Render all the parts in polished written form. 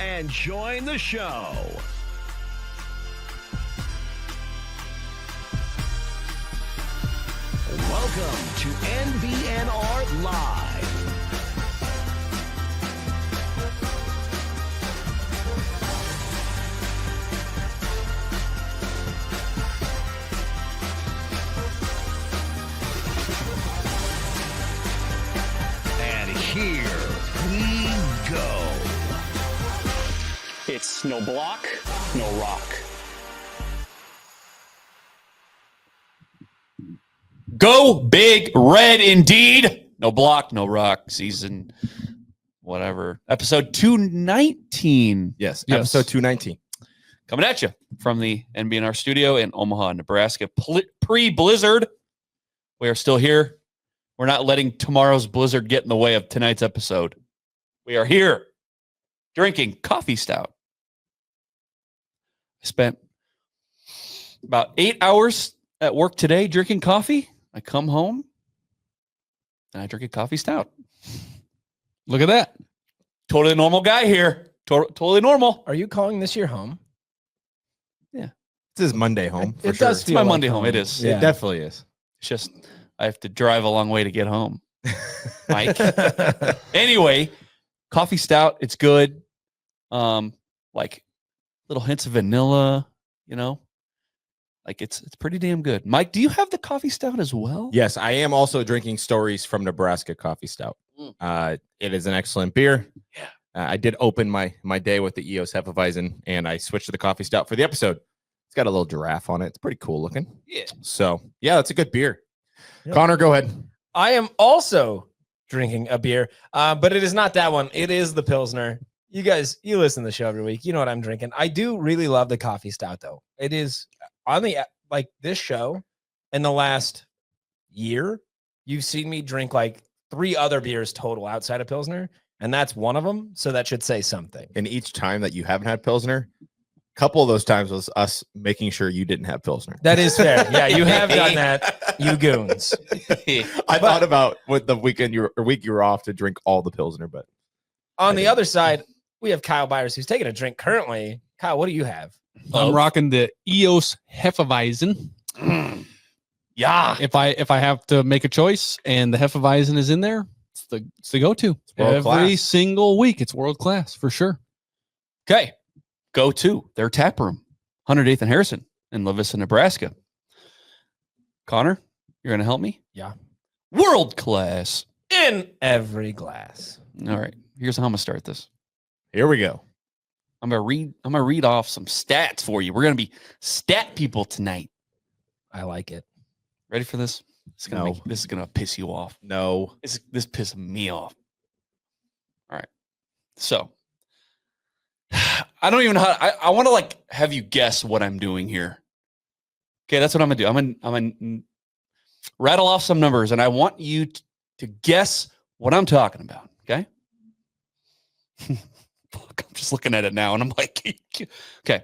and join the show. Welcome to NBNR Live. And here we go. It's no block, no rock. Go big red indeed. No block, no rock. Season whatever. Episode 219. Yes, episode 219. Coming at you from the NBNR studio in Omaha, Nebraska. Pre-blizzard. We are still here. We're not letting tomorrow's blizzard get in the way of tonight's episode. We are here drinking coffee stout. I spent about 8 hours at work today drinking coffee. I come home and I drink a coffee stout. Look at that. Totally normal guy here. Totally normal. Are you calling this your home? Yeah. This is Monday home. It for does sure. It's my Monday home. It is. Yeah. It definitely is. It's just I have to drive a long way to get home. Mike. Anyway, coffee stout. It's good. Like little hints of vanilla, you know. Like it's pretty damn good. Mike, do you have the coffee stout as well? Yes, I am also drinking Stories from Nebraska coffee stout. It is an excellent beer. Yeah. I did open my day with the EOS Hefeweizen, and I switched to the coffee stout for the episode. It's got a little giraffe on it. It's pretty cool looking. Yeah. So, yeah, that's a good beer. Yep. Connor, go ahead. I am also drinking a beer, but it is not that one. It is the Pilsner. You guys, you listen to the show every week. You know what I'm drinking. I do really love the coffee stout, though. It is on the, like this show in the last year, you've seen me drink like 3 other beers total outside of Pilsner, and that's one of them. So that should say something. And each time that you haven't had Pilsner, a couple of those times was us making sure you didn't have Pilsner. That is fair. Yeah, you have done that, you goons. I thought about what the week you were off to drink all the Pilsner, but On the other side, we have Kyle Byers, who's taking a drink currently. Kyle, what do you have? I'm rocking the EOS Hefeweizen. Yeah. If I have to make a choice and the Hefeweizen is in there, it's the go-to. world Every class. single week. It's world class for sure. Okay. Go to their tap room, 108th and Harrison in La Vista, Nebraska. Connor, you're going to help me? Yeah. World class. In every glass. All right. Here's how I'm going to start this. here we go. I'm gonna read off some stats for you. We're gonna be stat people tonight. I like it. Ready for this? No. This is gonna piss you off. No. This pisses me off. All right. So I don't even know how I want to like have you guess what I'm doing here. Okay, that's what I'm gonna do. I'm gonna rattle off some numbers, and I want you to guess what I'm talking about. Okay. Fuck, I'm just looking at it now and I'm like, okay.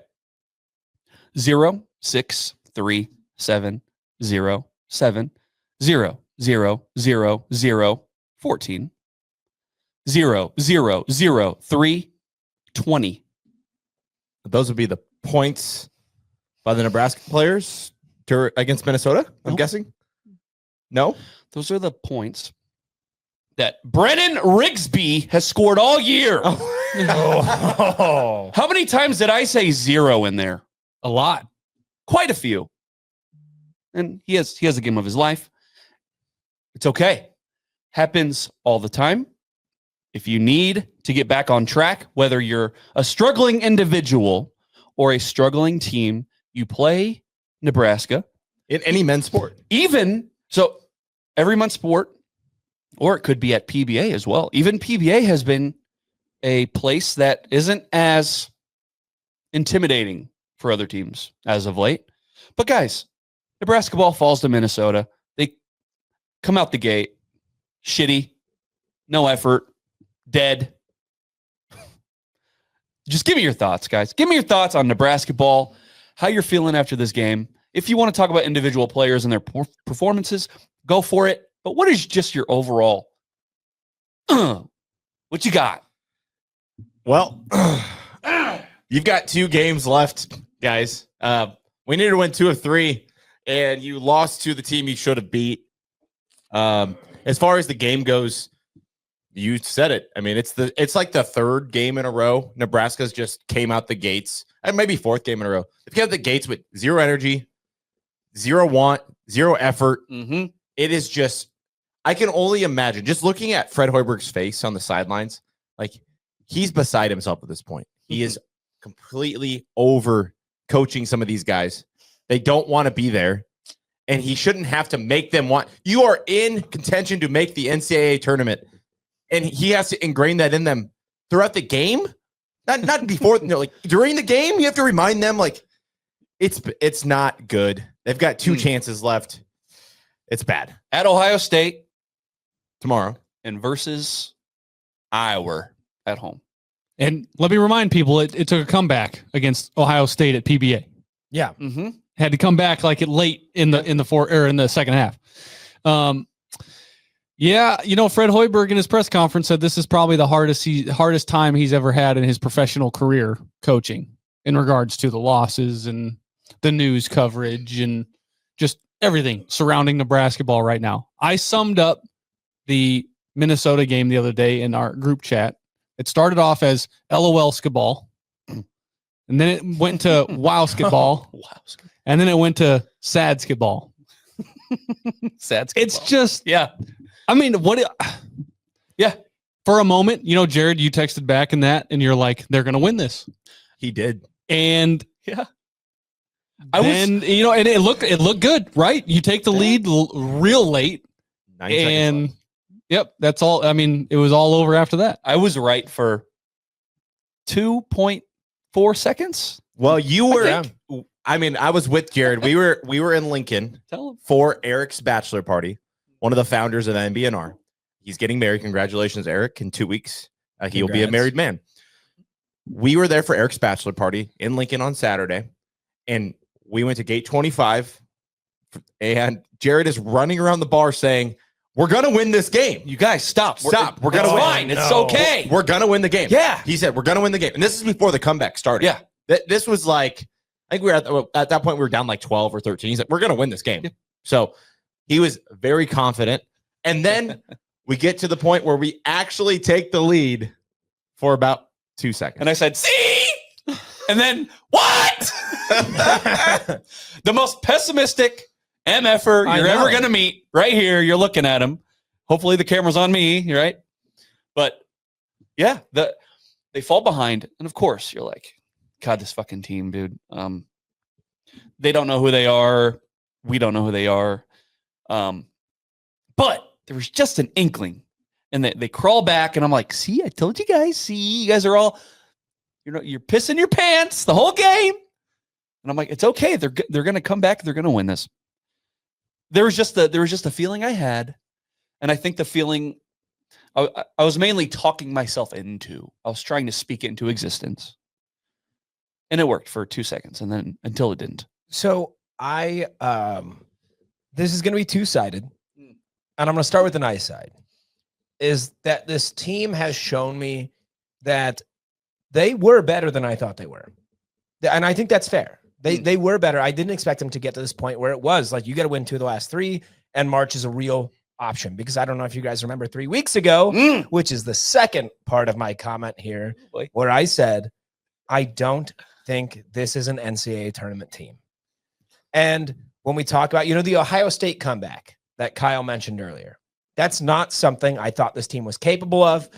0, 6, 3, 7, 0, 7, 0, 0, 0, 0, 14, 0, 0, 0, 3, 20. Those would be the points by the Nebraska players against Minnesota, I'm No. guessing. No? Those are the points that Brennan Rigsby has scored all year. Oh. How many times did I say 0 in there? A lot. Quite a few. And he has the game of his life. It's okay. Happens all the time. If you need to get back on track, whether you're a struggling individual or a struggling team, you play Nebraska. In any men's sport. Even so, every month sport, or it could be at PBA as well. Even PBA has been a place that isn't as intimidating for other teams as of late. But guys, Nebraska ball falls to Minnesota. They come out the gate shitty, no effort, dead. Just give me your thoughts, guys. Give me your thoughts on Nebraska ball, how you're feeling after this game. If you want to talk about individual players and their performances, go for it. But what is just your overall? What you got? Well, You've got 2 games left, guys. We need to win 2 of 3, and you lost to the team you should have beat. As far as the game goes, you said it. I mean, it's like the 3rd game in a row. Nebraska's just came out the gates, and maybe 4th game in a row. They've got the gates with 0 energy, 0 want, 0 effort. Mm-hmm. It is just, I can only imagine, just looking at Fred Hoiberg's face on the sidelines, like he's beside himself at this point. He is completely over coaching some of these guys. They don't want to be there, and he shouldn't have to make them want. You are in contention to make the NCAA tournament, and he has to ingrain that in them throughout the game. Not before, like during the game, you have to remind them like it's not good. They've got 2 chances left. It's bad. At Ohio State Tomorrow. and versus Iowa at home. And let me remind people, it took a comeback against Ohio State at PBA. Yeah. Mm-hmm. Had to come back like it late in the second half. Yeah, Fred Hoiberg in his press conference said this is probably the hardest time he's ever had in his professional career coaching in regards to the losses and the news coverage and just everything surrounding Nebrasketball right now. I summed up the Minnesota game the other day in our group chat. It started off as LOL skiball, and then it went to wow skiball, and then it went to sad skiball. Sad. It's just, Yeah. I mean, yeah. For a moment, Jared, you texted back in that, and you're like, they're going to win this. He did. And Yeah. and it looked good, right? You take the lead real late, 9 seconds and left. yep, that's all. I mean, it was all over after that. I was right for 2.4 seconds. Well, you were. Yeah. I mean, I was with Jared. We were in Lincoln Tell him. for Eric's bachelor party. One of the founders of the NBNR. He's getting married. Congratulations, Eric! In 2 weeks, he'll be a Congrats. married man. We were there for Eric's bachelor party in Lincoln on Saturday, and we went to gate 25. And Jared is running around the bar saying, "We're gonna win this game. You guys stop. Stop. We're gonna It's win. fine. It's No. okay. We're gonna win the game." Yeah. He said, "We're gonna win the game," and this is before the comeback started. Yeah. This was like, I think we were at that point we were down like 12 or 13. He's like, "We're gonna win this game." Yeah. So he was very confident, and then we get to the point where we actually take the lead for about 2 seconds. And I said, "See," and then what? The most pessimistic MFer I you're know. ever gonna meet, right here. You're looking at him. Hopefully the camera's on me, right? But yeah, they fall behind, and of course you're like, God, this fucking team, dude. They don't know who they are. We don't know who they are. But there was just an inkling, and they crawl back, and I'm like, see, I told you guys. See, you guys are all, you're pissing your pants the whole game, and I'm like, it's okay. They're gonna come back. They're gonna win this. There was just a feeling I had, and I think the feeling I was mainly talking myself into. I was trying to speak it into existence. And it worked for 2 seconds, and then until it didn't. So this is going to be two-sided, and I'm going to start with the nice side. Is that this team has shown me that they were better than I thought they were, and I think that's fair. They were better. I didn't expect them to get to this point where it was like you got to win 2 of the last 3, and March is a real option, because I don't know if you guys remember 3 weeks ago, which is the second part of my comment here, where I said I don't think this is an NCAA tournament team. And when we talk about, the Ohio State comeback that Kyle mentioned earlier, that's not something I thought this team was capable of.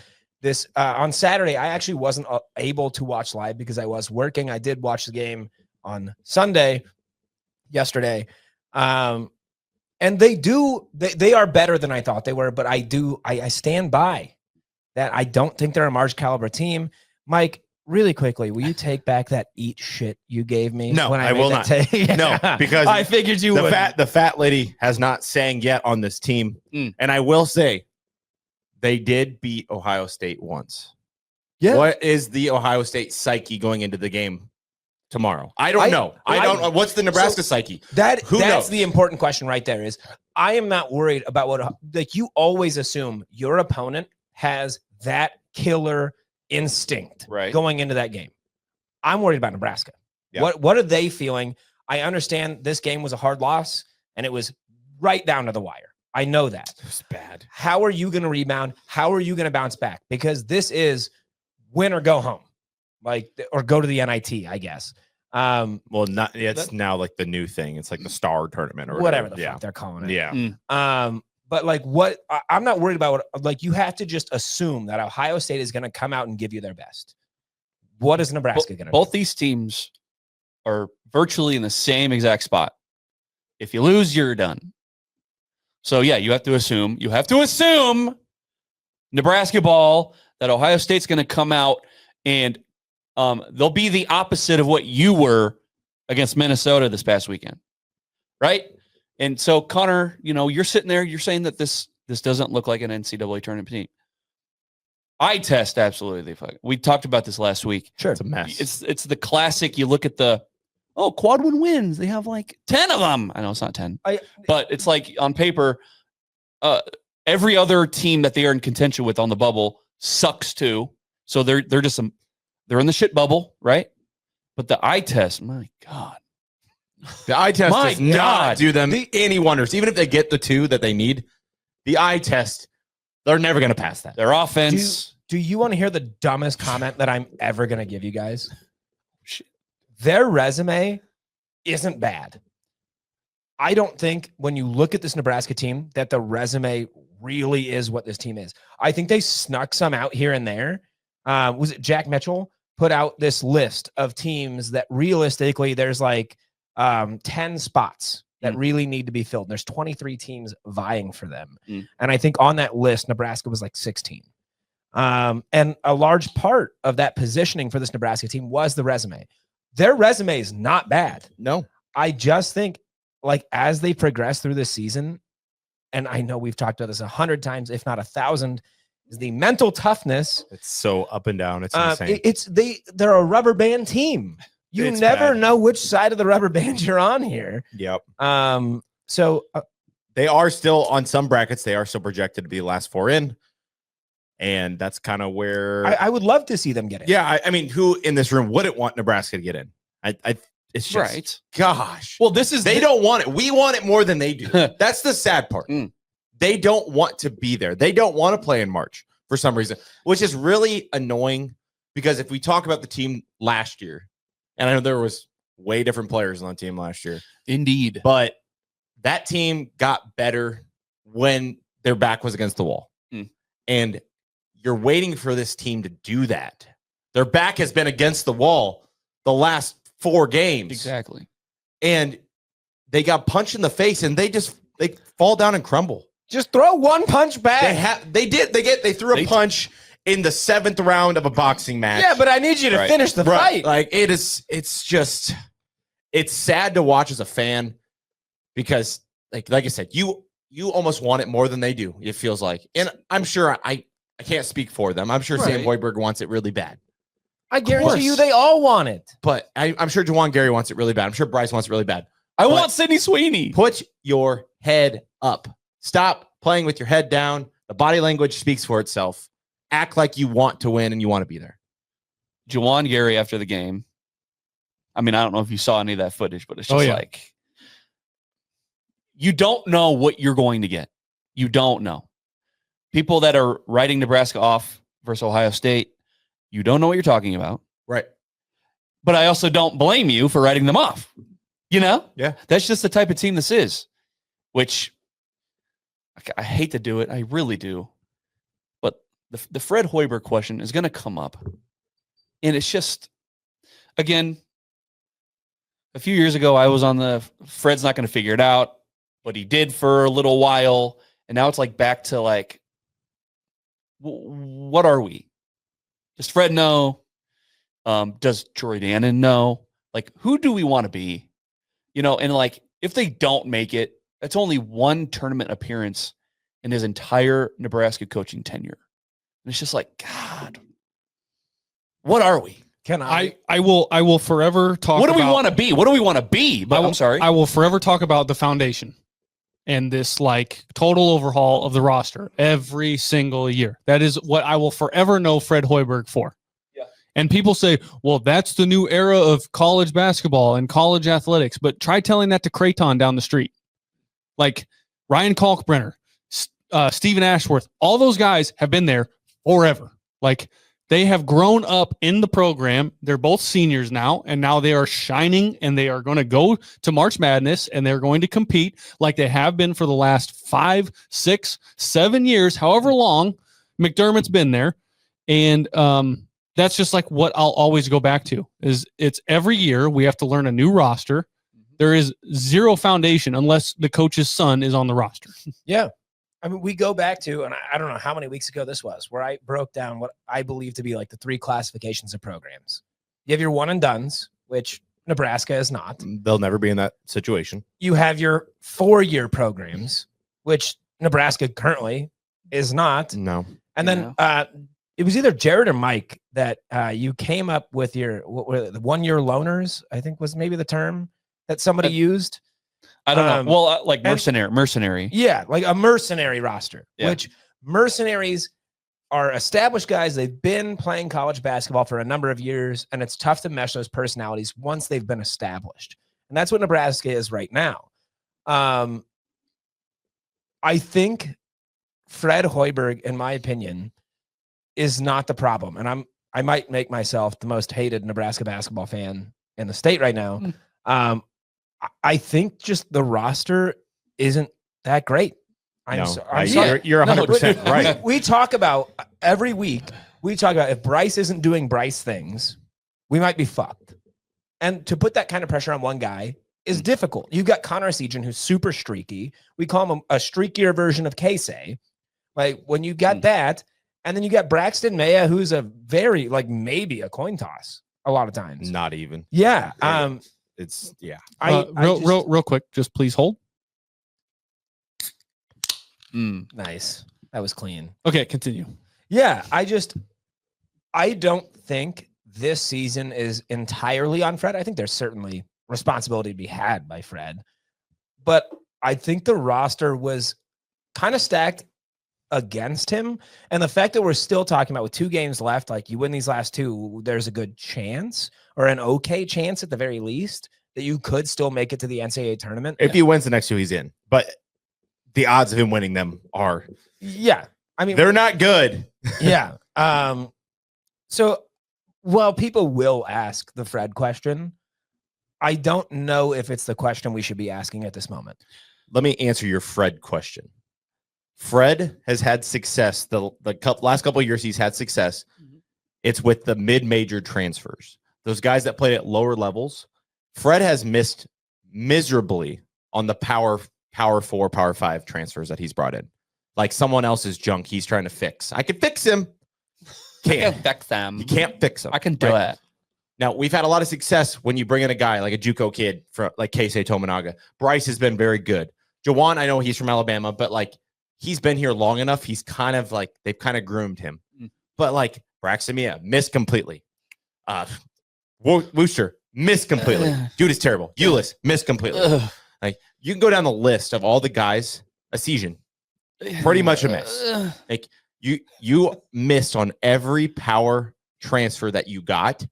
This on Saturday, I actually wasn't able to watch live because I was working. I did watch the game on Sunday, yesterday. And they are better than I thought they were, but I stand by that. I don't think they're a March caliber team. Mike, really quickly, will you take back that eat shit you gave me? No, when I will not. Yeah. No, because I figured you would. the fat lady has not sang yet on this team. And I will say they did beat Ohio State once. Yeah. What is the Ohio State psyche going into the game tomorrow? I don't know. I don't know. What's the Nebraska psyche? That's knows? the important question right there. Is I am not worried about what, like, you always assume your opponent has that killer instinct Right. going into that game. I'm worried about Nebraska. Yeah. What are they feeling? I understand this game was a hard loss and it was right down to the wire. I know that. It was bad. How are you going to rebound? How are you going to bounce back? Because this is win or go home, or go to the NIT, I guess. Well, not it's now like the new thing. It's like the star tournament or whatever the yeah. fuck they're calling it. Yeah. But I'm not worried about you have to just assume that Ohio State is going to come out and give you their best. What is Nebraska going to do? Both these teams are virtually in the same exact spot. If you lose, you're done. So yeah, you have to assume Nebraska ball that Ohio State's going to come out and they'll be the opposite of what you were against Minnesota this past weekend, right? And so Connor, you're sitting there, you're saying that this doesn't look like an NCAA tournament team. Eye test, absolutely. We talked about this last week. Sure, It's a mess. It's the classic. You look at the quad win wins. They have like 10 of them. I know it's not 10, but it's like on paper, every other team that they are in contention with on the bubble sucks too. So they're in the shit bubble, right? But the eye test, my God. The eye test My does not God. do them any wonders. Even if they get the 2 that they need, the eye test, they're never going to pass that. Their offense. Do you want to hear the dumbest comment that I'm ever going to give you guys? Shit. Their resume isn't bad. I don't think when you look at this Nebraska team that the resume really is what this team is. I think they snuck some out here and there. Was it Jack Mitchell put out this list of teams that realistically there's 10 spots that really need to be filled. And there's 23 teams vying for them. And I think on that list, Nebraska was 16. And a large part of that positioning for this Nebraska team was the resume. Their resume is not bad. No. I just think as they progress through this season, and I know we've talked about this 100 times, if not 1,000, is the mental toughness. It's so up and down. It's insane. They're a rubber band team. You It's never bad. know which side of the rubber band you're on here. Yep. So They are still on some brackets. They are still projected to be the last 4 in. And that's kind of where I would love to see them get it. Yeah, I mean, who in this room wouldn't want Nebraska to get in? It's just Right. gosh. Well, this is They don't want it. We want it more than they do. That's the sad part. They don't want to be there. They don't want to play in March for some reason, which is really annoying because if we talk about the team last year, and I know there was way different players on the team last year, Indeed. but that team got better when their back was against the wall. And you're waiting for this team to do that. Their back has been against the wall the last 4 games. Exactly. And they got punched in the face and they fall down and crumble. Just throw one punch back. They threw a punch in the 7th round of a boxing match. Yeah, but I need you to finish the fight. It's sad to watch as a fan because like I said, you almost want it more than they do, it feels like. And I'm sure I can't speak for them. I'm sure Sam Hoiberg wants it really bad. I guarantee you they all want it. But I'm sure Juwan Gary wants it really bad. I'm sure Bryce wants it really bad. I want Sydney Sweeney. Put your head up. Stop playing with your head down. The body language speaks for itself. Act like you want to win and you want to be there. Juwan Gary after the game. I mean, I don't know if you saw any of that footage, but it's just you don't know what you're going to get. You don't know. People that are writing Nebraska off versus Ohio State, you don't know what you're talking about. Right. But I also don't blame you for writing them off. Yeah. That's just the type of team this is, which I hate to do it. I really do. But the Fred Hoiberg question is going to come up. And it's just, again, a few years ago, I was on the Fred's not going to figure it out, but he did for a little while. And now it's back to what are we? Does Fred know? Does Troy Dannon know? Who do we want to be? And if they don't make it, that's only one tournament appearance in his entire Nebraska coaching tenure. And it's just God, what are we? I will forever talk What do we about- want to be? What do we want to be? But I'm sorry. I will forever talk about the foundation and this total overhaul of the roster every single year. That is what I will forever know Fred Hoiberg for. Yeah. And people say, well, that's the new era of college basketball and college athletics. But try telling that to Creighton down the street. Like Ryan Kalkbrenner, Stephen Ashworth, all those guys have been there forever. Like they have grown up in the program. They're both seniors now, and now they are shining, and they are going to go to March Madness, and they're going to compete like they have been for the last 5, 6, 7 years, however long McDermott's been there. And that's just like what I'll always go back to is it's every year we have to learn a new roster. There is zero foundation unless the coach's son is on the roster. Yeah. I mean, we go back to, and I don't know how many weeks ago this was, where I broke down what I believe to be like the 3 classifications of programs. You have your one and dones, which Nebraska is not. They'll never be in that situation. You have your 4-year programs, which Nebraska currently is not. No. And then it was either Jared or Mike that you came up with your the 1-year loaners, I think was maybe the term that somebody used. I don't know. Well, like mercenary. Yeah, like a mercenary roster, Yeah. which mercenaries are established guys. They've been playing college basketball for a number of years, and it's tough to mesh those personalities once they've been established. And that's what Nebraska is right now. I think Fred Hoiberg, in my opinion, is not the problem. And I might make myself the most hated Nebraska basketball fan in the state right now. I think just the roster isn't that great. I'm sorry. You're 100% right. We talk about every week. We talk about if Bryce isn't doing Bryce things, we might be fucked. And to put that kind of pressure on one guy is difficult. You've got Connor Sejan, who's super streaky. We call him a streakier version of Casey. Like when you got that, and then you got Braxton Maya, who's a very maybe a coin toss a lot of times. Not even. Yeah. It's Real quick, just please hold. Nice. That was clean. Okay, continue. Yeah, I don't think this season is entirely on Fred. I think there's certainly responsibility to be had by Fred. But I think the roster was kind of stacked against him. And the fact that we're still talking about with 2 games left, like you win these last 2, there's a good chance or an okay chance at the very least that you could still make it to the NCAA tournament. If he wins the next 2, he's in. But the odds of him winning them are, I mean, they're not good. Yeah. So while people will ask the Fred question, I don't know if it's the question we should be asking at this moment. Let me answer your Fred question. Fred has had success. The last couple of years he's had success. It's with the mid-major transfers. Those guys that played at lower levels. Fred has missed miserably on the power 4, power 5 transfers that he's brought in. Like someone else's junk he's trying to fix. I can fix him. Can't fix them. You can't fix him. I can do it. Now, we've had a lot of success when you bring in a guy like a JUCO kid from like Keisei Tominaga. Bryce has been very good. Jawan, I know he's from Alabama, but like he's been here long enough. He's kind of like they've kind of groomed him. But like Braxton Mia, missed completely. Wooster, missed completely. Dude is terrible. Eulis, missed completely. Like you can go down the list of all the guys. A season, pretty much a miss. Like you missed on every power transfer that you got.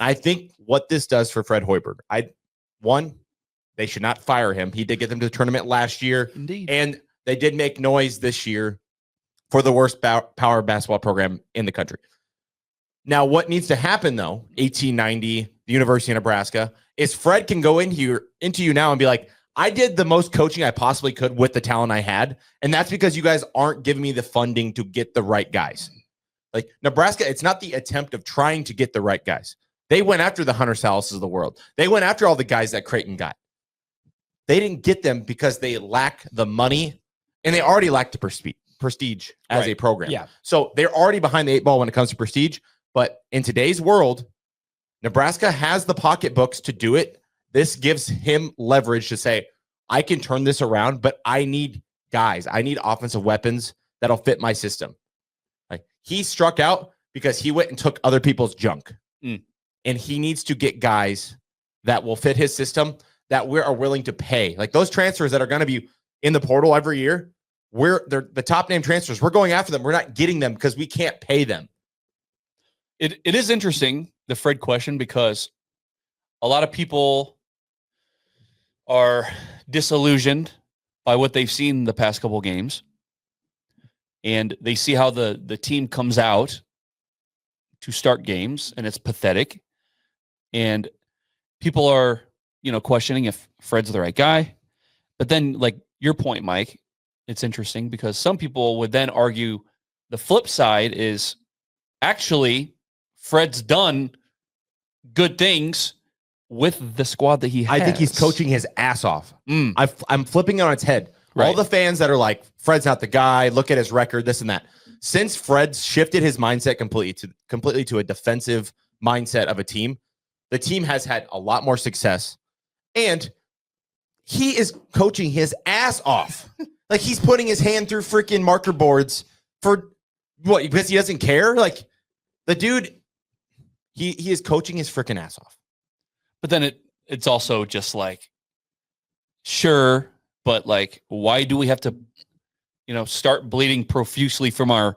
I think what this does for Fred Hoiberg, they should not fire him. He did get them to the tournament last year. Indeed. And they did make noise this year for the worst power basketball program in the country. Now, what needs to happen, though, 1890, the University of Nebraska, is Fred can go into you now and be like, I did the most coaching I possibly could with the talent I had. And that's because you guys aren't giving me the funding to get the right guys. Like Nebraska, it's not the attempt of trying to get the right guys. They went after the Hunter Salas of the world. They went after all the guys that Creighton got. They didn't get them because they lack the money and they already lack the prestige as a program. Yeah. So they're already behind the 8 ball when it comes to prestige. But in today's world, Nebraska has the pocketbooks to do it. This gives him leverage to say, I can turn this around, but I need guys. I need offensive weapons that'll fit my system. Like he struck out because he went and took other people's junk. And he needs to get guys that will fit his system that we are willing to pay. Like those transfers that are going to be in the portal every year, they're the top name transfers. We're going after them. We're not getting them because we can't pay them. It is interesting, the Fred question, because a lot of people are disillusioned by what they've seen the past couple games. And they see how the team comes out to start games, and it's pathetic. And people are, questioning if Fred's the right guy. But then, like your point, Mike, it's interesting because some people would then argue the flip side is actually Fred's done good things with the squad that he has. I think he's coaching his ass off. I'm flipping it on its head. Right. All the fans that are like, Fred's not the guy, look at his record, this and that. Since Fred's shifted his mindset completely to a defensive mindset of a team, the team has had a lot more success. And he is coaching his ass off. Like, he's putting his hand through freaking marker boards for what? Because he doesn't care? Like, the dude, he is coaching his freaking ass off. But then it's also just like, sure, but like, why do we have to, start bleeding profusely from our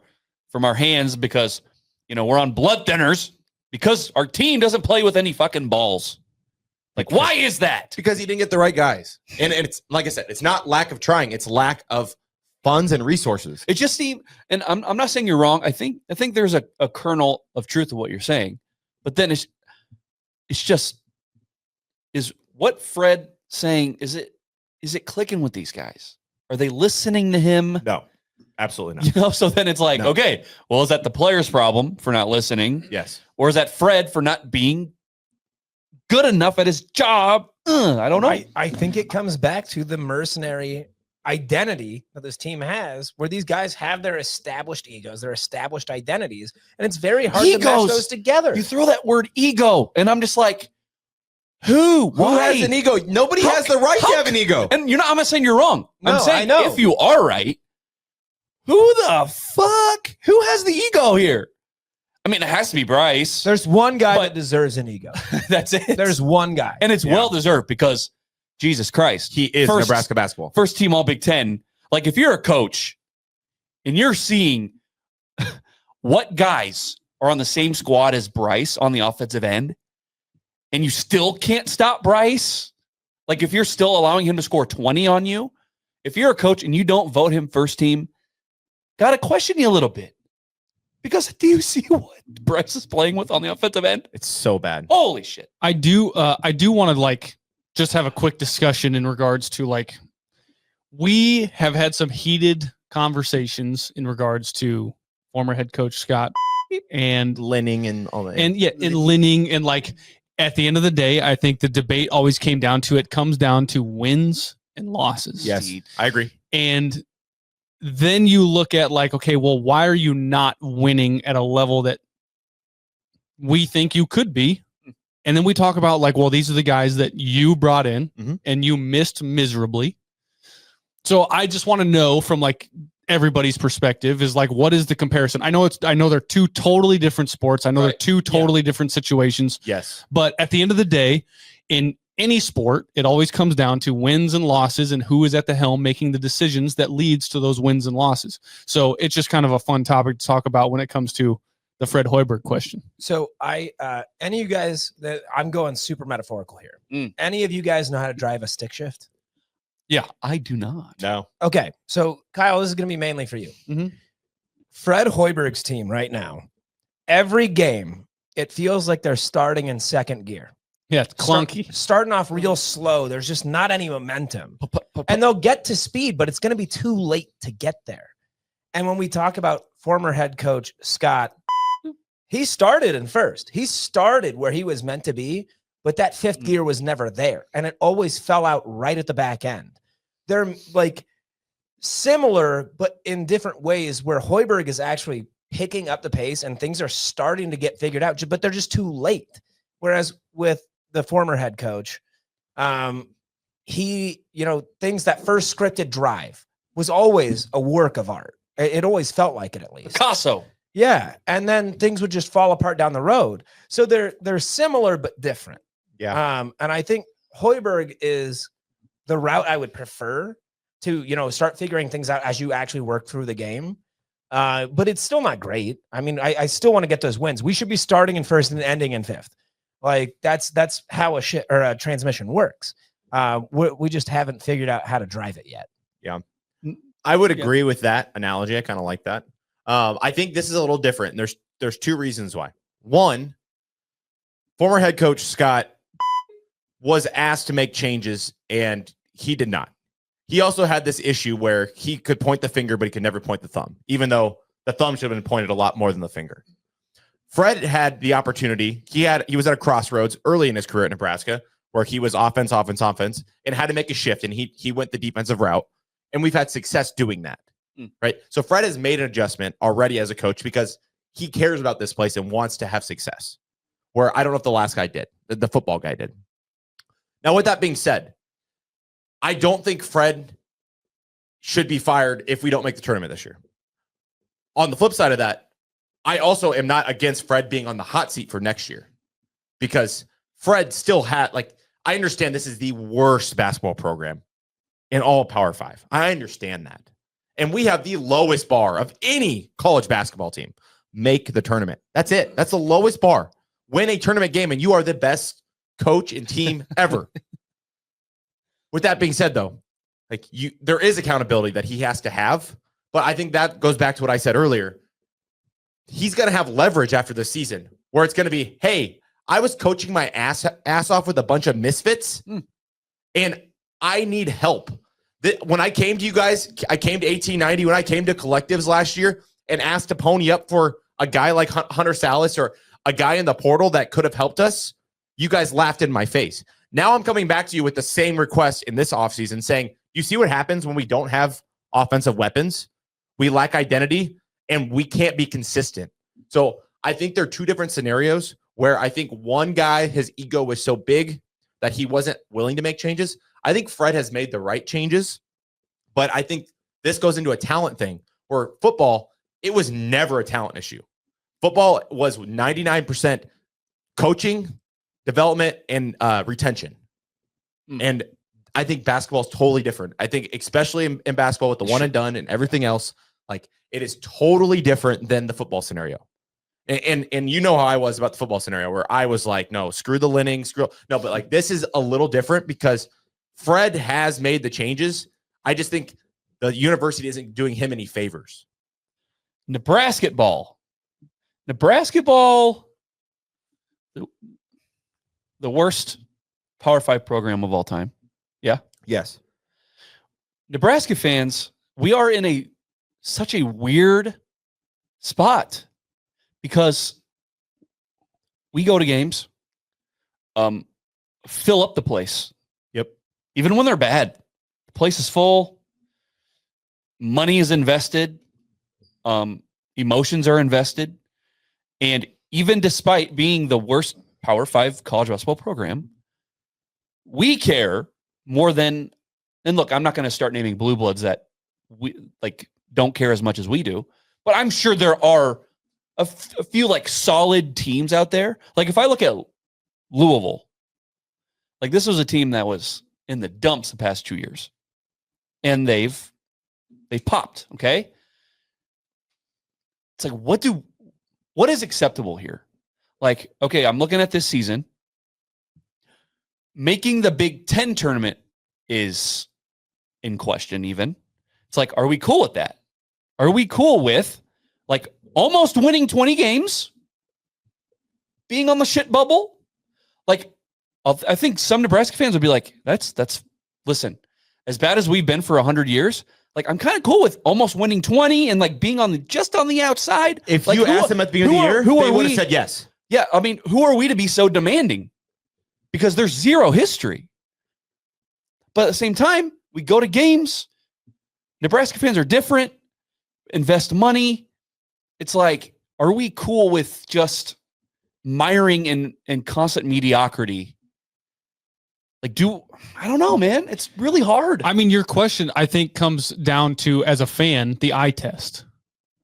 hands because, we're on blood thinners because our team doesn't play with any fucking balls. Like, why is that? Because he didn't get the right guys. And it's, like I said, it's not lack of trying. It's lack of funds and resources. It just seemed, and I'm not saying you're wrong. I think there's a kernel of truth to what you're saying. But then it's just, is what Fred saying, is it clicking with these guys? Are they listening to him? No, absolutely not. So then it's like, No. okay, well, is that the player's problem for not listening? Yes. Or is that Fred for not being good enough at his job? I don't know. I think it comes back to the mercenary identity that this team has, where these guys have their established egos, their established identities, and it's very hard to match those together. You throw that word ego, and I'm just like, who has an ego? Nobody has the right to have an ego. And I'm not saying you're wrong. No, I'm saying I know. if you are right, who the fuck? Who has the ego here? I mean, it has to be Bryce. There's one guy But- that deserves an ego. That's it. There's one guy. And it's well deserved because Jesus Christ. He is Nebraska basketball. First team all Big Ten. Like, if you're a coach and you're seeing what guys are on the same squad as Bryce on the offensive end, and you still can't stop Bryce, like if you're still allowing him to score 20 on you, if you're a coach and you don't vote him first team, got to question you a little bit. Because do you see what Bryce is playing with on the offensive end? It's so bad. Holy shit. I do want to like just have a quick discussion in regards to like, we have had some heated conversations in regards to former head coach Scott and Linning and all that. and Linning, and like at the end of the day, I think the debate always comes down to wins and losses. Yes, I agree. And then you look at like, okay, well, why are you not winning at a level that we think you could be? And then we talk about like, well, these are the guys that you brought in and you missed miserably. So I just want to know from like everybody's perspective is like, what is the comparison? I know they're two totally different sports. I know they're two totally different situations. Yes. But at the end of the day, in any sport, it always comes down to wins and losses and who is at the helm making the decisions that leads to those wins and losses. So it's just kind of a fun topic to talk about when it comes to the Fred Hoiberg question. So any of you guys that I'm going super metaphorical here. Any of you guys know how to drive a stick shift? Yeah, I do not. No. Okay. So Kyle, this is going to be mainly for you. Fred Hoiberg's team right now, every game, it feels like they're starting in second gear. Yeah, it's clunky. Starting off real slow. There's just not any momentum. And they'll get to speed, but it's going to be too late to get there. And when we talk about former head coach Scott, he started in first. He started where he was meant to be, but that fifth gear was never there. And it always fell out right at the back end. They're like similar, but in different ways, where Hoiberg is actually picking up the pace and things are starting to get figured out, but they're just too late. Whereas with the former head coach, he, things that first scripted drive was always a work of art. It always felt like it, at least. Picasso. Yeah. And then things would just fall apart down the road. So they're similar, but different. Yeah. And I think Hoiberg is the route I would prefer to, start figuring things out as you actually work through the game. but it's still not great. I mean, I still want to get those wins. We should be starting in first and ending in fifth. Like that's how a transmission works. We just haven't figured out how to drive it yet. Yeah. I would agree with that analogy. I kind of like that. I think this is a little different. And there's two reasons why. One, former head coach Scott was asked to make changes and he did not. He also had this issue where he could point the finger, but he could never point the thumb, even though the thumb should have been pointed a lot more than the finger. Fred had the opportunity. He was at a crossroads early in his career at Nebraska where he was offense, and had to make a shift. And he went the defensive route. And we've had success doing that, right? So Fred has made an adjustment already as a coach because he cares about this place and wants to have success, where I don't know if the last guy did, the football guy did. Now, with that being said, I don't think Fred should be fired if we don't make the tournament this year. On the flip side of that, I also am not against Fred being on the hot seat for next year because Fred still had, like, I understand this is the worst basketball program in all Power 5. I understand that. And we have the lowest bar of any college basketball team. Make the tournament. That's it. That's the lowest bar. Win a tournament game, and you are the best coach and team ever. With that being said, though, there is accountability that he has to have. But I think that goes back to what I said earlier. He's going to have leverage after the season where it's going to be, hey, I was coaching my ass off with a bunch of misfits, and I need help. When I came to you guys, I came to 1890, when I came to collectives last year and asked to pony up for a guy like Hunter Salas or a guy in the portal that could have helped us, you guys laughed in my face. Now I'm coming back to you with the same request in this offseason saying, you see what happens when we don't have offensive weapons? We lack identity and we can't be consistent. So I think there are two different scenarios where I think one guy, his ego was so big that he wasn't willing to make changes. I think Fred has made the right changes, but I think this goes into a talent thing where football, it was never a talent issue. Football was 99% coaching, development, and retention. And I think basketball is totally different. I think especially in basketball with the one and done and everything else, like it is totally different than the football scenario. And you know how I was about the football scenario where I was like, no, screw the Linning, but like this is a little different because Fred has made the changes. I just think the university isn't doing him any favors. Nebrasketball, the worst Power 5 program of all time. Yeah. Yes. Nebraska fans, we are in such a weird spot because we go to games, fill up the place. Yep. Even when they're bad, the place is full. Money is invested. Emotions are invested. And even despite being the worst Power 5 college basketball program, we care more than, and look, I'm not going to start naming blue bloods that we don't care as much as we do, but I'm sure there are a few solid teams out there. Like if I look at Louisville, this was a team that was in the dumps the past 2 years and they've popped. Okay. It's what is acceptable here? Okay, I'm looking at this season. Making the Big Ten tournament is in question even. It's are we cool with that? Are we cool with almost winning 20 games? Being on the shit bubble? I think some Nebraska fans would be like, listen, as bad as we've been for 100 years, I'm kind of cool with almost winning 20 and being on the outside. If you asked them at the beginning of the year, they would have said yes. Yeah, I mean, who are we to be so demanding? Because there's zero history. But at the same time, we go to games. Nebraska fans are different. Invest money. It's are we cool with just miring in constant mediocrity? I don't know, man. It's really hard. I mean, your question, I think, comes down to, as a fan, the eye test.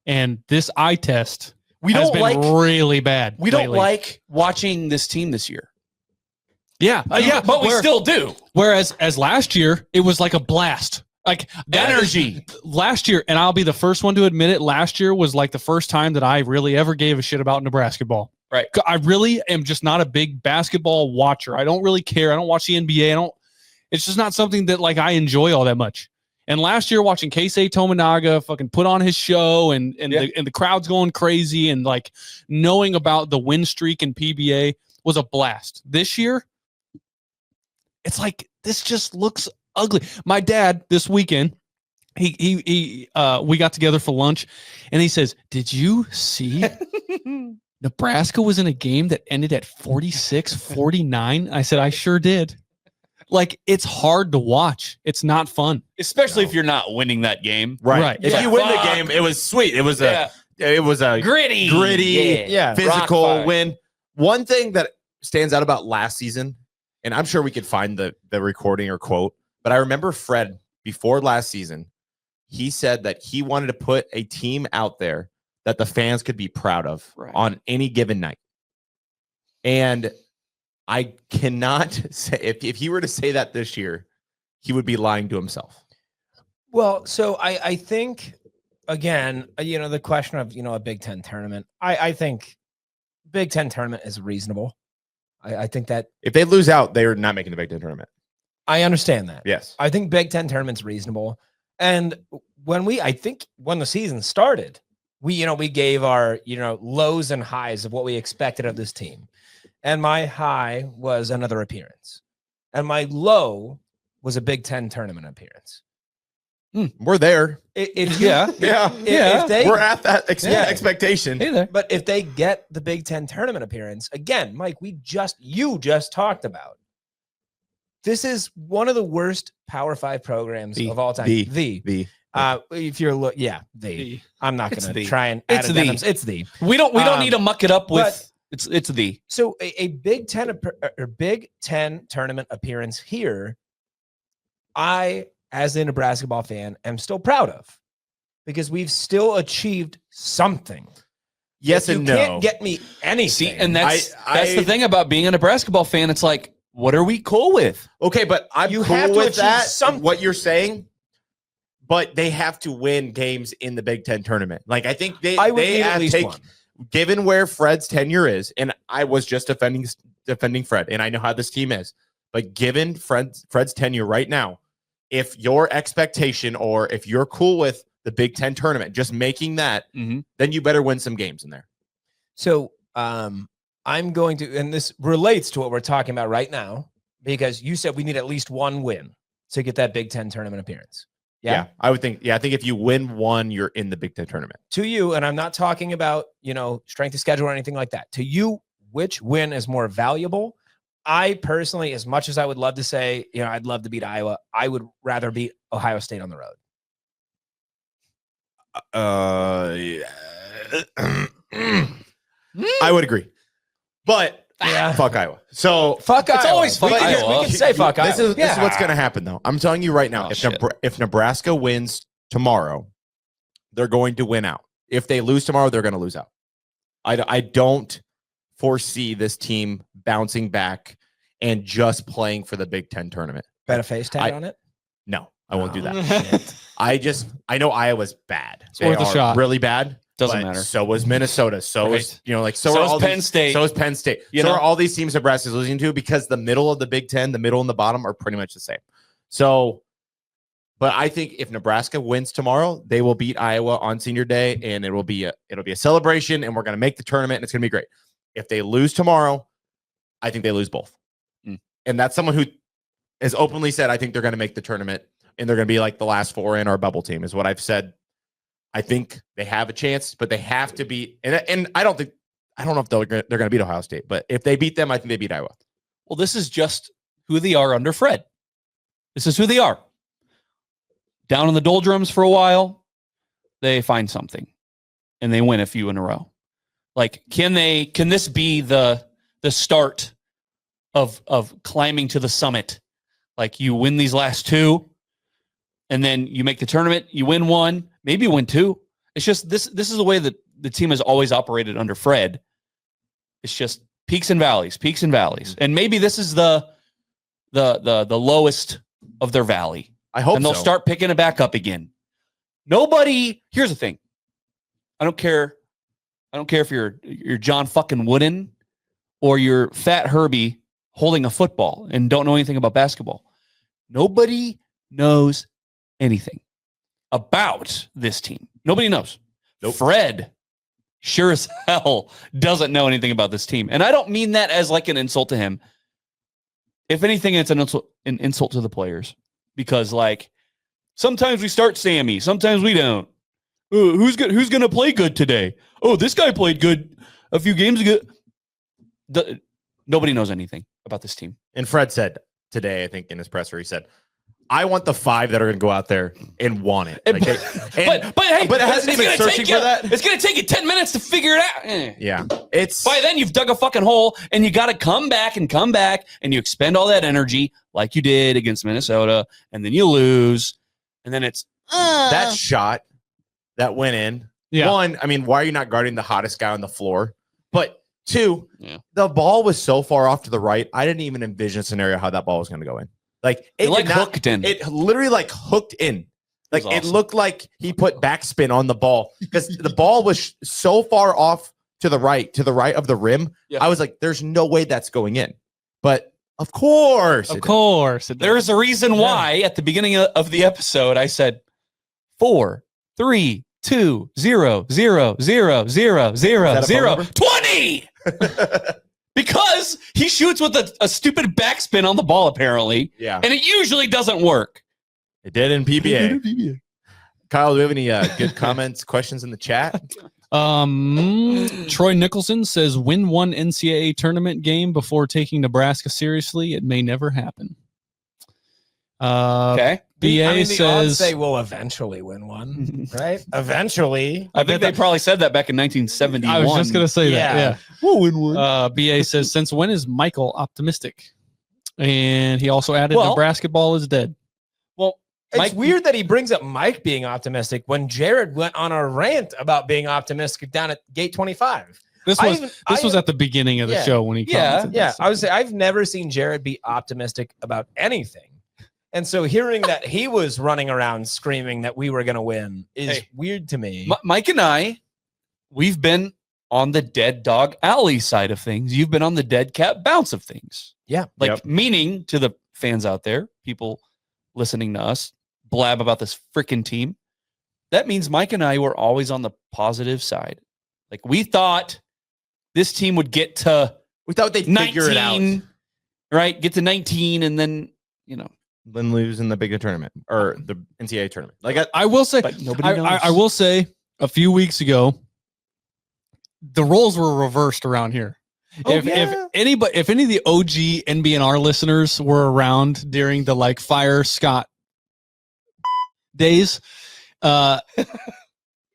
And this eye test has been really bad. We don't like watching this team this year. Yeah. But we still do. Whereas as last year, it was like a blast. Like that Energy. last year, and I'll be the first one to admit it, last year was like the first time that I really ever gave a shit about Nebraska ball. Right. I really am just not a big basketball watcher. I don't really care. I don't watch the NBA. It's just not something that like I enjoy all that much. And last year watching Keisei Tominaga fucking put on his show and the crowd's going crazy and like knowing about the win streak in PBA was a blast. This year, it's like this just looks ugly. My dad this weekend, we got together for lunch and he says, "Did you see Nebraska was in a game that ended at 46-49?" I said, "I sure did." Like, it's hard to watch. It's not fun. Especially if you're not winning that game. Right. If you win the game, it was sweet. It was a gritty, physical win. One thing that stands out about last season, and I'm sure we could find the recording or quote, but I remember Fred before last season, he said that he wanted to put a team out there that the fans could be proud of on any given night. And I cannot say if he were to say that this year, he would be lying to himself. Well, so I think, again, the question of, a Big Ten tournament, I think Big Ten tournament is reasonable. I think that if they lose out, they are not making the Big Ten tournament. I understand that. Yes. I think Big Ten tournament's reasonable. And when the season started, we gave our, lows and highs of what we expected of this team. And my high was another appearance. And my low was a Big Ten tournament appearance. We're there. If we're at that expectation. Hey there. But if they get the Big Ten tournament appearance, again, Mike, you just talked about. This is one of the worst Power 5 programs of all time. If you're I'm not going to try and add addendums. It's the. We don't need to muck it up with. It's the. So a Big Ten or Big Ten tournament appearance here, I, as a Nebrasketball fan, am still proud of, because we've still achieved something. Yes and no. You can't get me anything. See, and that's the thing about being a Nebrasketball fan. It's like, what are we cool with? Okay, but I'm You cool have to with achieve that. something. What you're saying, but they have to win games in the Big Ten tournament. Like, I think they need at have least take. one. Given where Fred's tenure is, and I was just defending Fred, and I know how this team is, but given Fred's tenure right now, if your expectation or if you're cool with the Big Ten tournament, just making that, then you better win some games in there. So I'm going to, and this relates to what we're talking about right now, because you said we need at least one win to get that Big Ten tournament appearance. Yeah, I would think. Yeah, I think if you win one, you're in the Big Ten tournament. To you, and I'm not talking about, strength of schedule or anything like that. To you, which win is more valuable? I personally, as much as I would love to say, I'd love to beat Iowa, I would rather beat Ohio State on the road. I would agree, but fuck Iowa. So Fuck It's Iowa. always fuck Iowa. We can say fuck Iowa. This is what's going to happen, though. I'm telling you right now. If Nebraska wins tomorrow, they're going to win out. If they lose tomorrow, they're going to lose out. I don't foresee this team bouncing back and just playing for the Big Ten tournament. Bet a face tag on it? No, I won't do that. I know Iowa's bad. It's worth a shot. Really bad. Doesn't matter. So was Minnesota. So is Penn State. So is Penn State. Are all these teams Nebraska's losing to, because the middle of the Big Ten, the middle and the bottom are pretty much the same. So, but I think if Nebraska wins tomorrow, they will beat Iowa on Senior Day, and it'll be a celebration, and we're going to make the tournament, and it's going to be great. If they lose tomorrow, I think they lose both. And that's someone who has openly said, I think they're going to make the tournament, and they're going to be like the last four in our bubble team, is what I've said. I think they have a chance, but they have to beat. And I don't know if they're going to beat Ohio State, but if they beat them, I think they beat Iowa. Well, this is just who they are under Fred. This is who they are. Down in the doldrums for a while, they find something, and they win a few in a row. Like, can this be the start of climbing to the summit? Like, you win these last two, and then you make the tournament, you win one, maybe you win two. It's just this is the way that the team has always operated under Fred. It's just peaks and valleys. And maybe this is the lowest of their valley. I hope and they'll so. start picking it back up again. Nobody. Here's the thing. I don't care. I don't care if you're John fucking Wooden or you're Fat Herbie holding a football and don't know anything about basketball. Nobody knows anything about this team. Nobody knows. Nope. Fred sure as hell doesn't know anything about this team. And I don't mean that as like an insult to him. If anything, it's an insult to the players. Because like sometimes we start Sammy, sometimes we don't. Who's going to play good today? Oh, this guy played good a few games ago. Nobody knows anything about this team. And Fred said today, I think in his presser, he said, I want the 5 that are going to go out there and want it. Like, but it hasn't even searching for that. It's going to take you 10 minutes to figure it out. Yeah. It's by then you've dug a fucking hole and you got to come back and you expend all that energy like you did against Minnesota and then you lose. And then it's that shot that went in. Yeah. One, I mean, why are you not guarding the hottest guy on the floor? But 2, Yeah. the ball was so far off to the right. I didn't even envision a scenario how that ball was going to go in. Like it like hooked in. It literally like hooked in. Like It was awesome. It looked like he put backspin on the ball because the ball was so far off to the right of the rim. Yeah. I was like, there's no way that's going in. But of course. Of course. There is a reason why at the beginning of the episode I said 4, 3, 2, 0, 0, 0, 0, 0, 0, 20. Because he shoots with a stupid backspin on the ball, apparently. Yeah. And it usually doesn't work. It did in PBA. Kyle, do we have any good comments, questions in the chat? Troy Nicholson says, win one NCAA tournament game before taking Nebraska seriously. It may never happen. Okay. BA the odds says they will eventually win one, right? Eventually. I think they probably said that back in 1971. I was just going to say Yeah. that. Yeah. We'll win one. BA says, since when is Michael optimistic? And he also added, Well- Nebrasketball is dead. Well, It's Mike- weird that he brings up Mike being optimistic when Jared went on a rant about being optimistic down at gate 25. This was at the beginning of the Yeah. show when he Yeah. commented Yeah, this. I would say I've never seen Jared be optimistic about anything. And so hearing that he was running around screaming that we were going to win is weird to me. Mike and I, we've been on the dead dog alley side of things. You've been on the dead cat bounce of things. Yeah. Like Yep. meaning to the fans out there, people listening to us blab about this freaking team. That means Mike and I were always on the positive side. Like we thought this team would get to We thought they'd 19, figure it out. right? Get to 19 and then, Then lose in the bigger tournament or the NCAA tournament. Like I will say, but nobody knows. I will say a few weeks ago, the roles were reversed around here. If any of the OG NBNR listeners were around during the like Fire Scott days,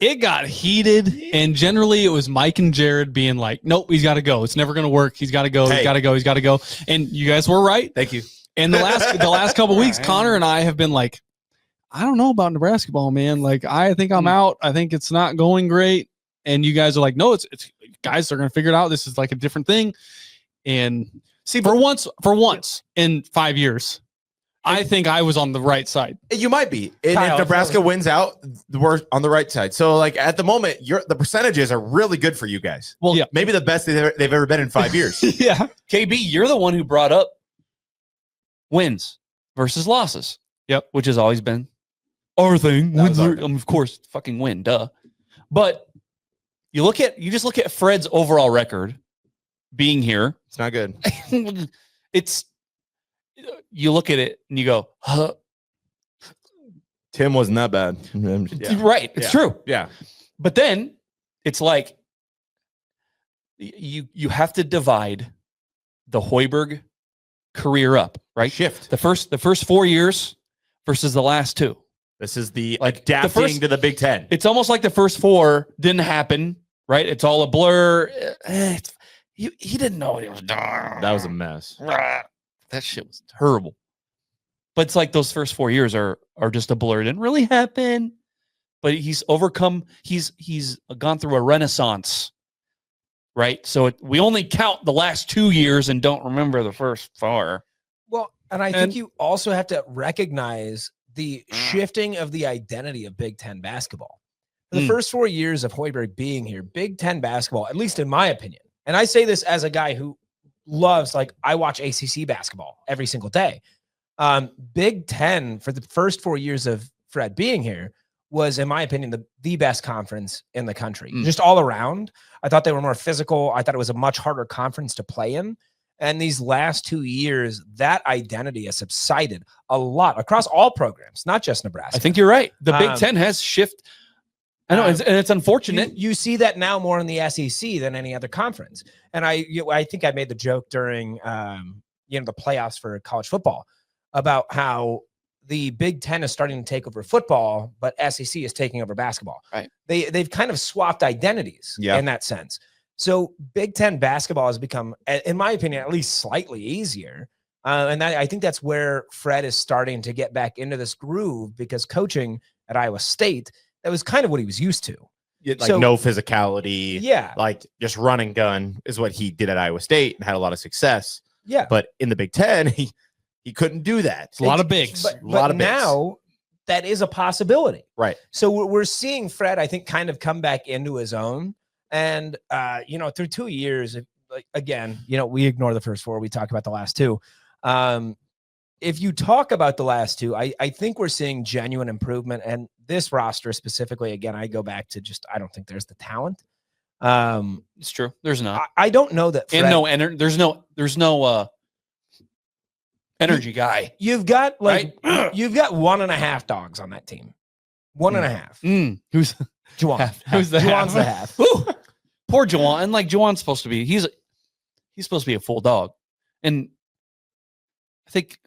it got heated, and generally it was Mike and Jared being like, nope, he's got to go. It's never going to work. He's got to go. Hey. He's got to go. He's got to go. And you guys were right. Thank you. And the last couple weeks, Connor and I have been like, I don't know about Nebrasketball, man. Like, I think I'm out. I think it's not going great. And you guys are like, no, it's guys are going to figure it out. This is like a different thing. And see, for once in 5 years, I think I was on the right side. You might be. And Kyle, if Nebraska wins out, we're on the right side. So, like, at the moment, the percentages are really good for you guys. Well, yeah. Maybe the best they've ever been in 5 years. Yeah. KB, you're the one who brought up wins versus losses. Yep. Which has always been our thing. That was Wins our are, of course, fucking win, duh. But you just look at Fred's overall record being here. It's not good. You look at it and you go, huh. Tim wasn't that bad. Yeah. Right. It's true. Yeah. But then it's like you have to divide the Hoiberg career up, right? Shift. The first 4 years versus the last 2. This is the Like, adapting to the Big Ten. It's almost like the first 4 didn't happen, right? It's all a blur. He didn't know what he was doing. That was a mess. That shit was terrible. But it's like those first 4 years are just a blur. It didn't really happen. But he's overcome. He's gone through a renaissance, right? So we only count the last 2 years and don't remember the first 4. Well, and I think you also have to recognize the shifting of the identity of Big Ten basketball. For the Mm. first 4 years of Hoiberg being here, Big Ten basketball, at least in my opinion, and I say this as a guy who loves, like, I watch ACC basketball every single day. Big Ten, for the first 4 years of Fred being here, was, in my opinion, the best conference in the country. Mm. Just all around. I thought they were more physical. I thought it was a much harder conference to play in. And these last 2 years, that identity has subsided a lot across all programs, not just Nebraska. I think you're right. The Big Um, Ten has shifted. I know, and it's unfortunate. You see that now more in the SEC than any other conference. And I think I made the joke during the playoffs for college football about how the Big Ten is starting to take over football, but SEC is taking over basketball. Right. They've kind of swapped identities in that sense. So Big Ten basketball has become, in my opinion, at least slightly easier. And I think that's where Fred is starting to get back into this groove, because coaching at Iowa State, that was kind of what he was used to. Like So- no physicality. Yeah. Like just run and gun is what he did at Iowa State and had a lot of success. Yeah. But in the Big Ten, he couldn't do that. It's a lot of bigs. But, A lot of bigs. now that is a possibility. Right. So we're seeing Fred, I think, kind of come back into his own. And, through 2 years, again, we ignore the first four. We talk about the last two. If you talk about the last two, I think we're seeing genuine improvement. And this roster specifically, again, I go back to I don't think there's the talent. It's true. There's not. I don't know that. And Fred, there's no energy guy. you've got Right? you've got 1.5 dogs on that team. 1.5. Who's Juwan. who's the Juwan's half? the half. Ooh, poor Juwan. And like Juwan's supposed to be, he's supposed to be a full dog. And I think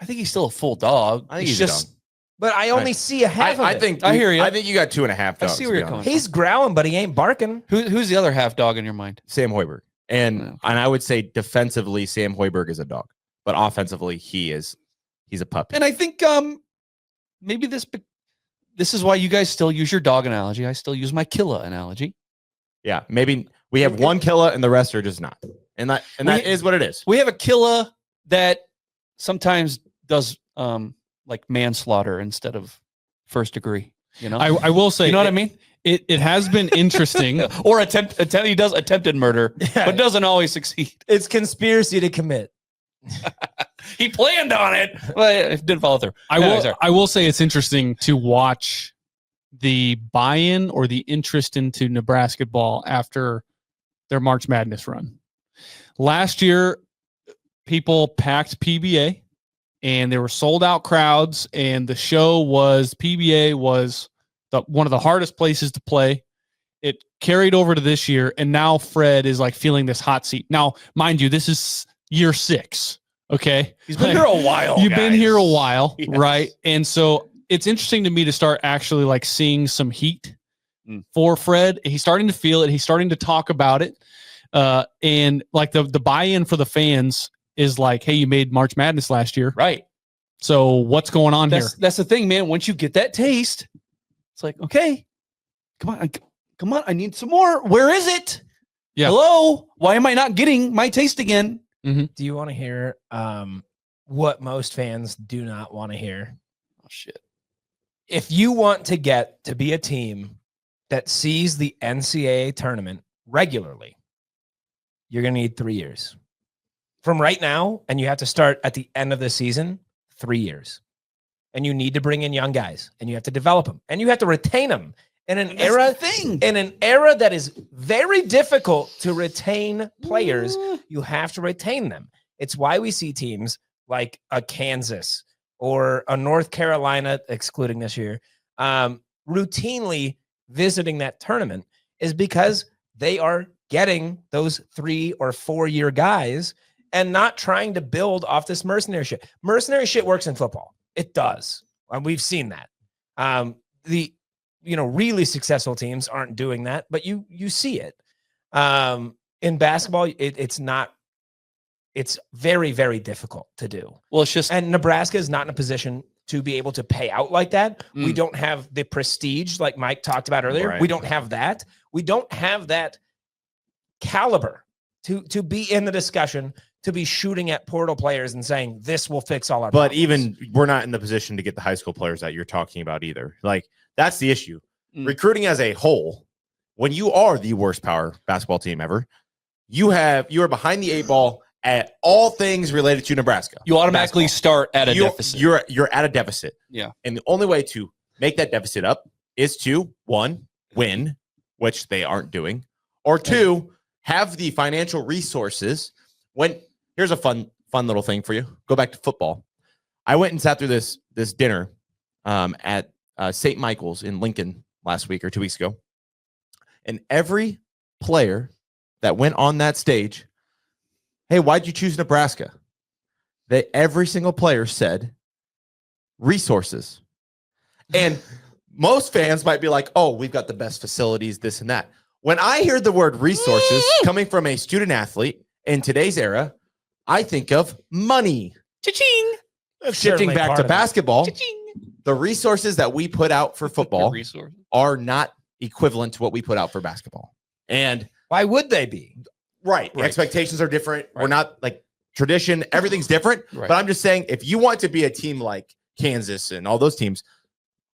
he's still a full dog. I think It's he's just a dog. But I only see a half of I it. think I hear you. I think you got 2.5 I dogs. see to where be you're honest. going. He's growling, but he ain't barking. who's the other half dog in your mind? Sam Hoiberg. And I would say defensively, Sam Hoiberg is a dog, but offensively, he's a puppy. And I think maybe this is why you guys still use your dog analogy. I still use my killa analogy. Yeah, maybe we have one killer and the rest are just not, and that is what it is. We have a killa that sometimes does like manslaughter instead of first degree. I will say, You know what I mean? It has been interesting. Or he does attempted murder, but doesn't always succeed. It's conspiracy to commit. He planned on it, but it didn't follow through. I will say it's interesting to watch the buy-in or the interest into Nebrasketball after their March Madness run. Last year, people packed PBA and there were sold out crowds, and the show was PBA was one of the hardest places to play. It carried over to this year, and now Fred is like feeling this hot seat. Now, mind you, this is year 6. Okay. He's been here a while. You've been guys. here a while, Yes. right? And so it's interesting to me to start actually like seeing some heat for Fred. He's starting to feel it. He's starting to talk about it. And like the buy-in for the fans is like, hey, you made March Madness last year. Right. So what's going on here? That's the thing, man. Once you get that taste, it's like, okay, come on. I need some more. Where is it? Yeah. Hello. Why am I not getting my taste again? Do you want to hear what most fans do not want to hear? Oh shit. If you want to get to be a team that sees the NCAA tournament regularly, you're going to need 3 years. From right now, and you have to start at the end of the season, 3 years. And you need to bring in young guys, and you have to develop them, and you have to retain them in an era that is very difficult to retain players. You have to retain them. It's why we see teams like a Kansas or a North Carolina, excluding this year, routinely visiting that tournament, is because they are getting those 3 or 4 year guys and not trying to build off this mercenary shit. Mercenary shit works in football. It does. We've seen that. Really successful teams aren't doing that, but you see it. In basketball, it's very, very difficult to do. Well, it's just And Nebraska is not in a position to be able to pay out like that. We don't have the prestige like Mike talked about earlier. Right. We don't have that. We don't have that caliber to be in the discussion, to be shooting at portal players and saying this will fix all our But problems. even we're not in the position to get the high school players that you're talking about either. Like, that's the issue. Mm. Recruiting as a whole, when you are the worst power basketball team ever, you are behind the 8 ball at all things related to Nebraska. You automatically Basketball. start at a deficit. You're at a deficit. Yeah. And the only way to make that deficit up is to, 1, win, which they aren't doing, or 2, have the financial resources. Here's a fun little thing for you. Go back to football. I went and sat through this dinner at St. Michael's in Lincoln last week or 2 weeks ago. And every player that went on that stage, hey, why'd you choose Nebraska? Every single player said resources. And most fans might be like, oh, we've got the best facilities, this and that. When I hear the word resources coming from a student athlete in today's era, I think of money. Cha-ching. That's Shifting certainly back part to of it. basketball, Cha-ching. the resources that we put out for football Resource. are not equivalent to what we put out for basketball. And Why would they be? right, Right. expectations are different. We're Right. not like tradition, everything's different. Right. But I'm just saying, if you want to be a team like Kansas and all those teams,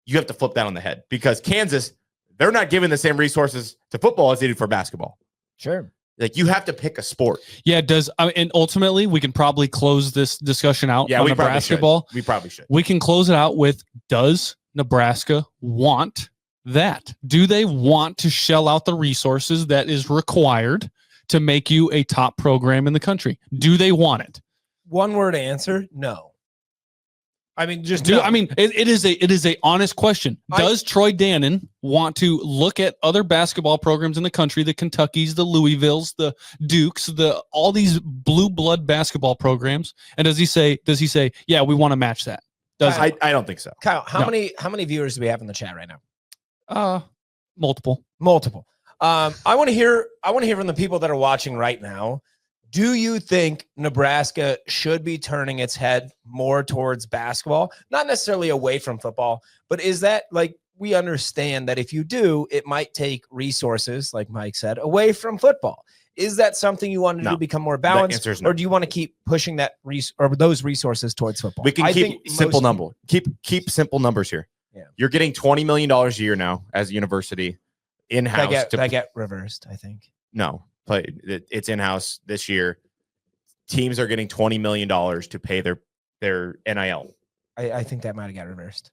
you have to flip that on the head, because Kansas, they're not giving the same resources to football as they do for basketball. Sure. Like, you have to pick a sport. Yeah, it does. And ultimately, we can probably close this discussion out Yeah, on we the probably basketball. should. We probably should. We can close it out with, does Nebraska want that? Do they want to shell out the resources that is required to make you a top program in the country? Do they want it? One word answer: no. I mean, just Do no. I mean it is a honest question. Does Troy Dannon want to look at other basketball programs in the country, the Kentuckys, the Louisvilles, the Dukes, all these blue blood basketball programs, and does he say, yeah, we want to match that? Does I don't think so. Kyle, how No. many viewers do we have in the chat right now? Multiple. Multiple. I want to hear from the people that are watching right now. Do you think Nebraska should be turning its head more towards basketball? Not necessarily away from football, but is that, like, we understand that if you do, it might take resources, like Mike said, away from football. Is that something you want to No. do, become more The balanced, answer is no. or do you want to keep pushing that those resources towards football? We can I keep think simple most- number. Keep simple numbers here. Yeah. You're getting $20 million a year now as a university in-house. That get reversed, I think. No, it's in-house this year. Teams are getting $20 million to pay their NIL. I think that might have got reversed.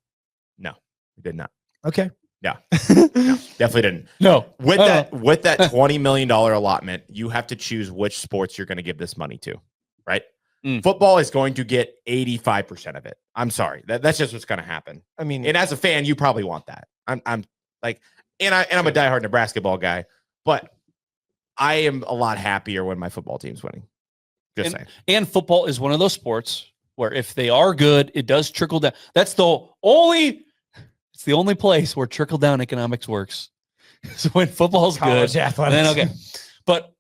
No, it did not. Okay. No, definitely didn't. No. With that $20 million allotment, you have to choose which sports you're going to give this money to, right? Mm. Football is going to get 85% of it. I'm sorry. That's just what's going to happen. I mean, And as a fan, you probably want that. I'm like, and I'm a diehard Nebrasketball guy, but I am a lot happier when my football team's winning. Just saying. And football is one of those sports where if they are good, it does trickle down. It's the only place where trickle down economics works. So when football's college good, athletics. then okay. But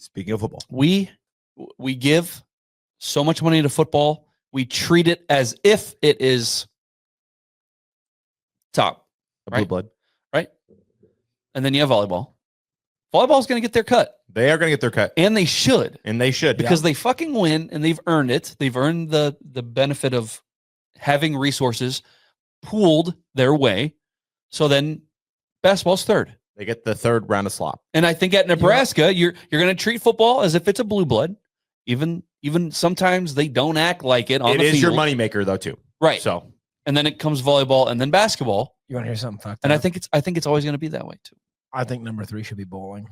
Speaking of football, we give so much money to football. We treat it as if it is top, blue blood. right? And then you have volleyball. Volleyball is going to get their cut, They are going to get their cut, and they should, and they should. because they fucking win and they've earned it. They've earned the benefit of having resources pooled their way. So then basketball's third. They get the third round of slop. And I think at Nebraska, you're going to treat football as if it's a blue blood. Even sometimes they don't act like it on It the is your field. moneymaker, though, too. Right. So And then it comes volleyball and then basketball. You want to hear something fucked And up? I think it's always going to be that way too. I think number 3 should be bowling.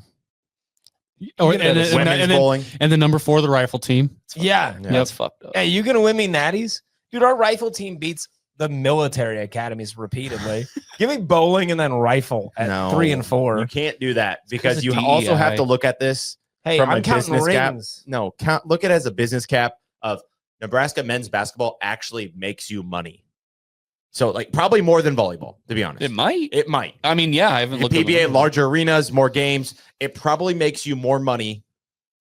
Or, You and, can then, have women's and, then, bowling. and then number 4, the rifle team. Yeah. Yeah. That's fucked up. Hey, you gonna win me natties? Dude, our rifle team beats the military academies repeatedly. Give me bowling and then rifle at No, 3 and 4. You can't do that of because you DEI. also have to look at this Hey, from I'm a counting business cap. rings. No, look at it as a business cap of Nebraska men's basketball actually makes you money. So, like, probably more than volleyball, to be honest. It might. It might. I mean, yeah, I haven't The looked at PBA, the- larger arenas, more games. It probably makes you more money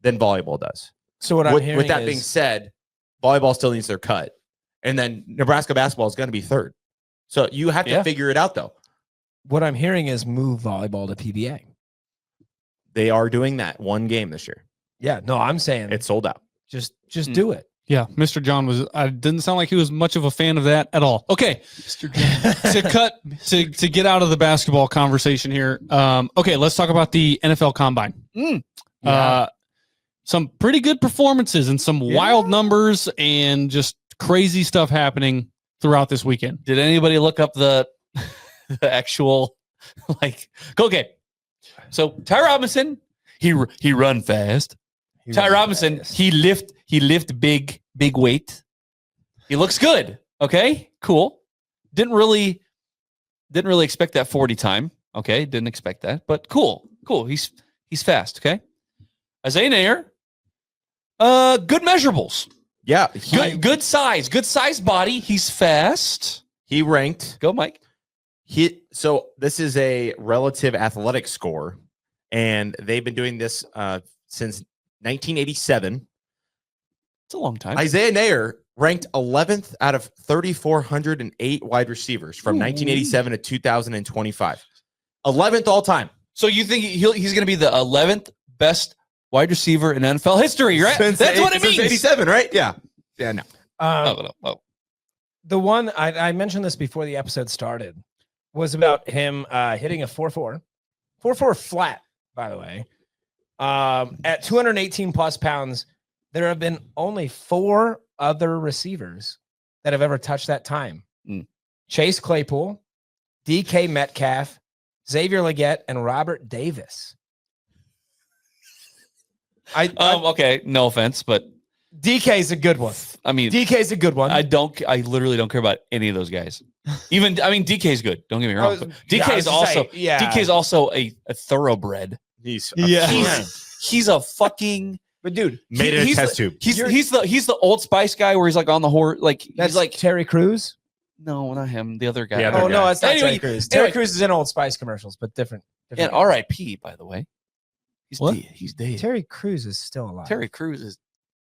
than volleyball does. So what I'm hearing With that is, being said, volleyball still needs their cut. And then Nebraska basketball is going to be third. So you have to Yeah. figure it out, though. what I'm hearing is move volleyball to PBA. They are doing that one game this year. Yeah, no, I'm saying It's sold out. just do it. Yeah, Mr. John didn't sound like he was much of a fan of that at all. Okay, Mr. John. to get out of the basketball conversation here. Okay, let's talk about the NFL Combine. Some pretty good performances and some wild numbers and just crazy stuff happening throughout this weekend. Did anybody look up the actual okay? So Ty Robinson, he run fast. Ty Robinson, he lift big weight. He looks good. Okay, cool. Didn't really expect that 40 time. Okay, didn't expect that, but cool. He's fast. Okay, Isaiah Nair, good measurables. Yeah, Good size body. He's fast. He ranked. Go, Mike. So this is a relative athletic score, and they've been doing this since 1987. It's a long time. Isaiah Nair ranked 11th out of 3,408 wide receivers from 1987 to 2025. 11th all time. So you think he's going to be the 11th best wide receiver in NFL history, right? That's what it means. 87, right? Yeah. Yeah, no. Oh. The one I mentioned this before the episode started was about him hitting a 4.4 flat, by the way. At 218 plus pounds, there have been only 4 other receivers that have ever touched that time. Chase Claypool, DK Metcalf, Xavier Legette, and Robert Davis. Okay, no offense, but DK's a good one. I mean, DK's a good one. I literally don't care about any of those guys. DK's good. Don't get me wrong. DK's also a thoroughbred. He's a fucking. But dude, made it a test tube. He's the Old Spice guy where he's like on the horse, like that's he's like Terry Crews. No, not him. The other guy. The other Oh guy. no, it's not Anyway, Terry Crews. Terry Crews is in Old Spice commercials, but different. And R.I.P. By the way. He's dead. Terry Crews is still alive. Terry Crews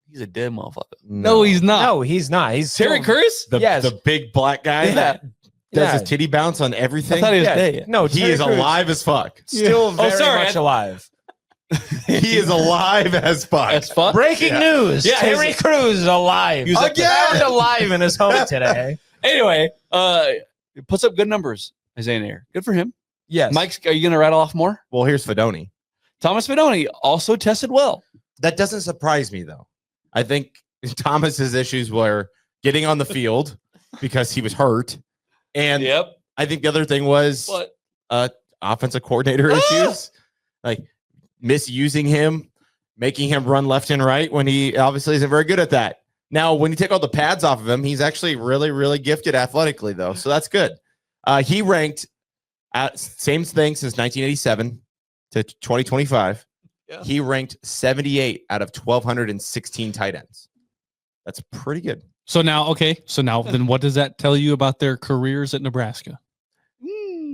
he's a dead motherfucker. No, he's not. No, he's not. He's Terry Crews? The big black guy that does his titty bounce on everything. I thought he was dead. No, he Terry is Crews alive as fuck. Still very much alive. He is alive as fuck. As fuck. Breaking news. Yeah, Terry Crews is alive. He was Found alive in his home today. Anyway, he puts up good numbers, Isaiah Nair. Good for him. Yes. Mike, are you going to rattle off more? Well, here's Fedoni. Thomas Fedoni also tested well. That doesn't surprise me, though. I think Thomas's issues were getting on the field because he was hurt. And I think the other thing was offensive coordinator issues, like misusing him, making him run left and right when he obviously isn't very good at that. Now, when you take all the pads off of him, he's actually really, really gifted athletically, though. So that's good. He ranked at same thing since 1987 to 2025. Yeah. He ranked 78 out of 1,216 tight ends. That's pretty good. So now then what does that tell you about their careers at Nebraska?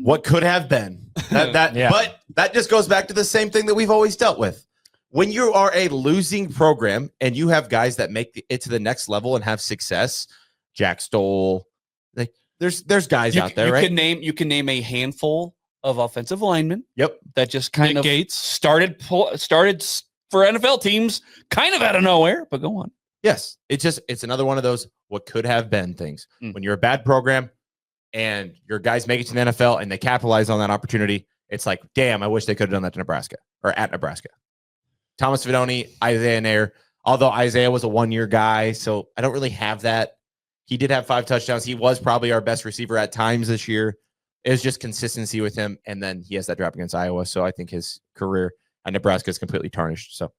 What could have been. But that just goes back to the same thing that we've always dealt with. When you are a losing program and you have guys that make it to the next level and have success, Jack Stoll, like there's guys out there, right? You can name a handful of offensive linemen. Yep. That just kind of started for NFL teams kind of out of nowhere, but go on. Yes. It's another one of those what could have been things. When you're a bad program and your guys make it to the NFL and they capitalize on that opportunity, it's like, damn, I wish they could have done that to Nebraska or at Nebraska. Thomas Fedoni, Isaiah Nair, although Isaiah was a one-year guy, so I don't really have that. He did have 5 touchdowns. He was probably our best receiver at times this year. It was just consistency with him, and then he has that drop against Iowa, so I think his career at Nebraska is completely tarnished. So,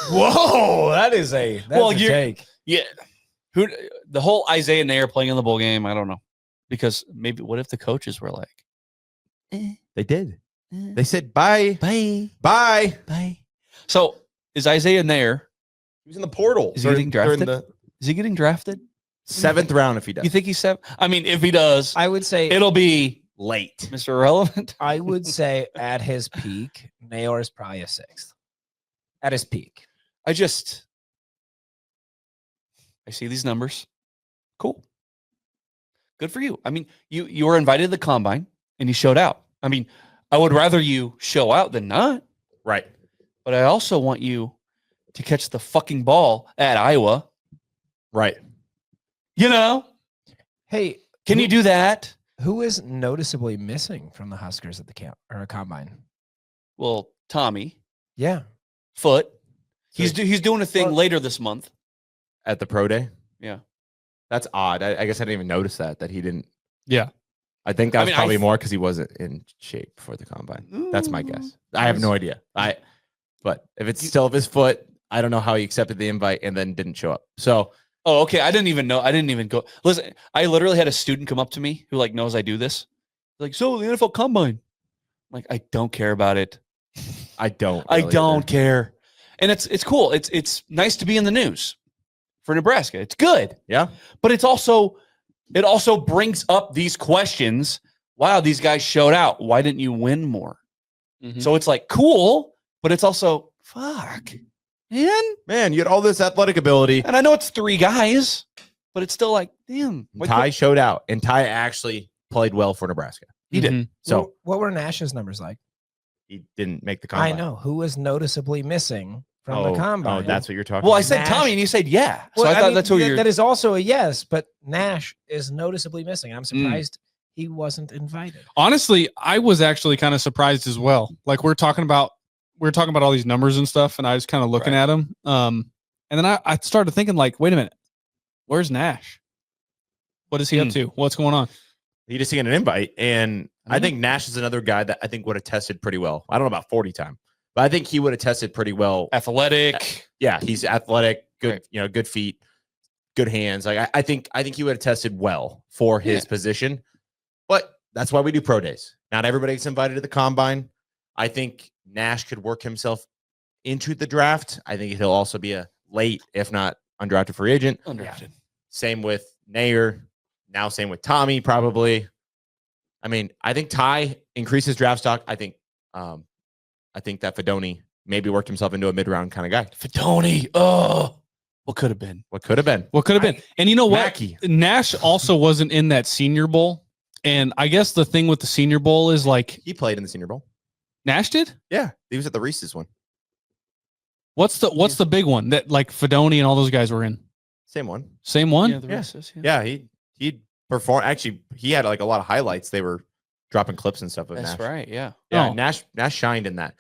whoa, that's a take. Yeah, the whole Isaiah Nair playing in the bowl game? I don't know, because maybe what if the coaches were like, they did. They said bye. So is Isaiah Nair? He was in the portal. Is he getting drafted? Is he getting drafted? 7th round if he does. You think he's 7? I mean, if he does, I would say it'll be late. Mr. Irrelevant. I would say at his peak, Nair is probably a 6th. At his peak. I see these numbers. Cool. Good for you. I mean, you were invited to the combine and you showed out. I mean, I would rather you show out than not. Right. But I also want you to catch the fucking ball at Iowa. Right. You know, Hey, can you do that? who is noticeably missing from the Huskers at the camp or combine? Well, Tommy Yeah. Foot, he's doing a thing Well- later this month. At the pro day. Yeah. That's odd. I guess I didn't even notice that he didn't. Yeah. I think that I was mean, probably more because he wasn't in shape for the combine. That's my guess. I have no idea. But if it's still of his foot, I don't know how he accepted the invite and then didn't show up. So Oh, okay. I didn't even know. I didn't even go. Listen, I literally had a student come up to me who like knows I do this. Like, so the NFL Combine. I'm like, I don't care about it. I don't. I really don't either. care. And it's cool. It's nice to be in the news for Nebraska. It's good. Yeah. But it also brings up these questions. Wow, these guys showed out. Why didn't you win more? Mhm. So it's like cool, but it's also fuck, man. You had all this athletic ability. And I know it's 3 guys, but it's still like, damn. Ty showed out, and Ty actually played well for Nebraska. He did. Mhm. So what were Nash's numbers like? he didn't make the combine. I know. Who was noticeably missing from the Oh, combine? that's what you're talking Well, I about. said Nash. Tommy, and you said yeah. So Well, I thought mean, that's who you're. that is also a yes, but Nash is noticeably missing. I'm surprised he wasn't invited. Honestly, I was actually kind of surprised as well. Like we're talking about all these numbers and stuff, and I was kind of looking at them. And then I started thinking, like, wait a minute, where's Nash? What is he up to? What's going on? He just getting an invite, and I think Nash is another guy that I think would have tested pretty well. I don't know about 40 time, but I think he would have tested pretty well. Athletic. Yeah, he's athletic, good, Right. good feet, good hands. Like I think he would have tested well for his position. But that's why we do pro days. Not everybody gets invited to the combine. I think Nash could work himself into the draft. I think he'll also be a late, if not undrafted free agent. Undrafted. Same with Nair. Now same with Tommy, probably. I mean, I think Ty increases draft stock. I think that Fedoni maybe worked himself into a mid-round kind of guy. Fedoni. Oh, what could have been? What could have been? What could have been? And you know what? Mackey. Nash also wasn't in that Senior Bowl. And I guess the thing with the Senior Bowl is like He played in the Senior Bowl. Nash did. Yeah, he was at the Reese's one. What's the big one that like Fedoni and all those guys were in? Same one. Same one. Yeah, the rest is, Yeah, he performed. Actually, he had like a lot of highlights. They were dropping clips and stuff of That's Nash. right. Yeah. Yeah, Oh. Nash shined in that.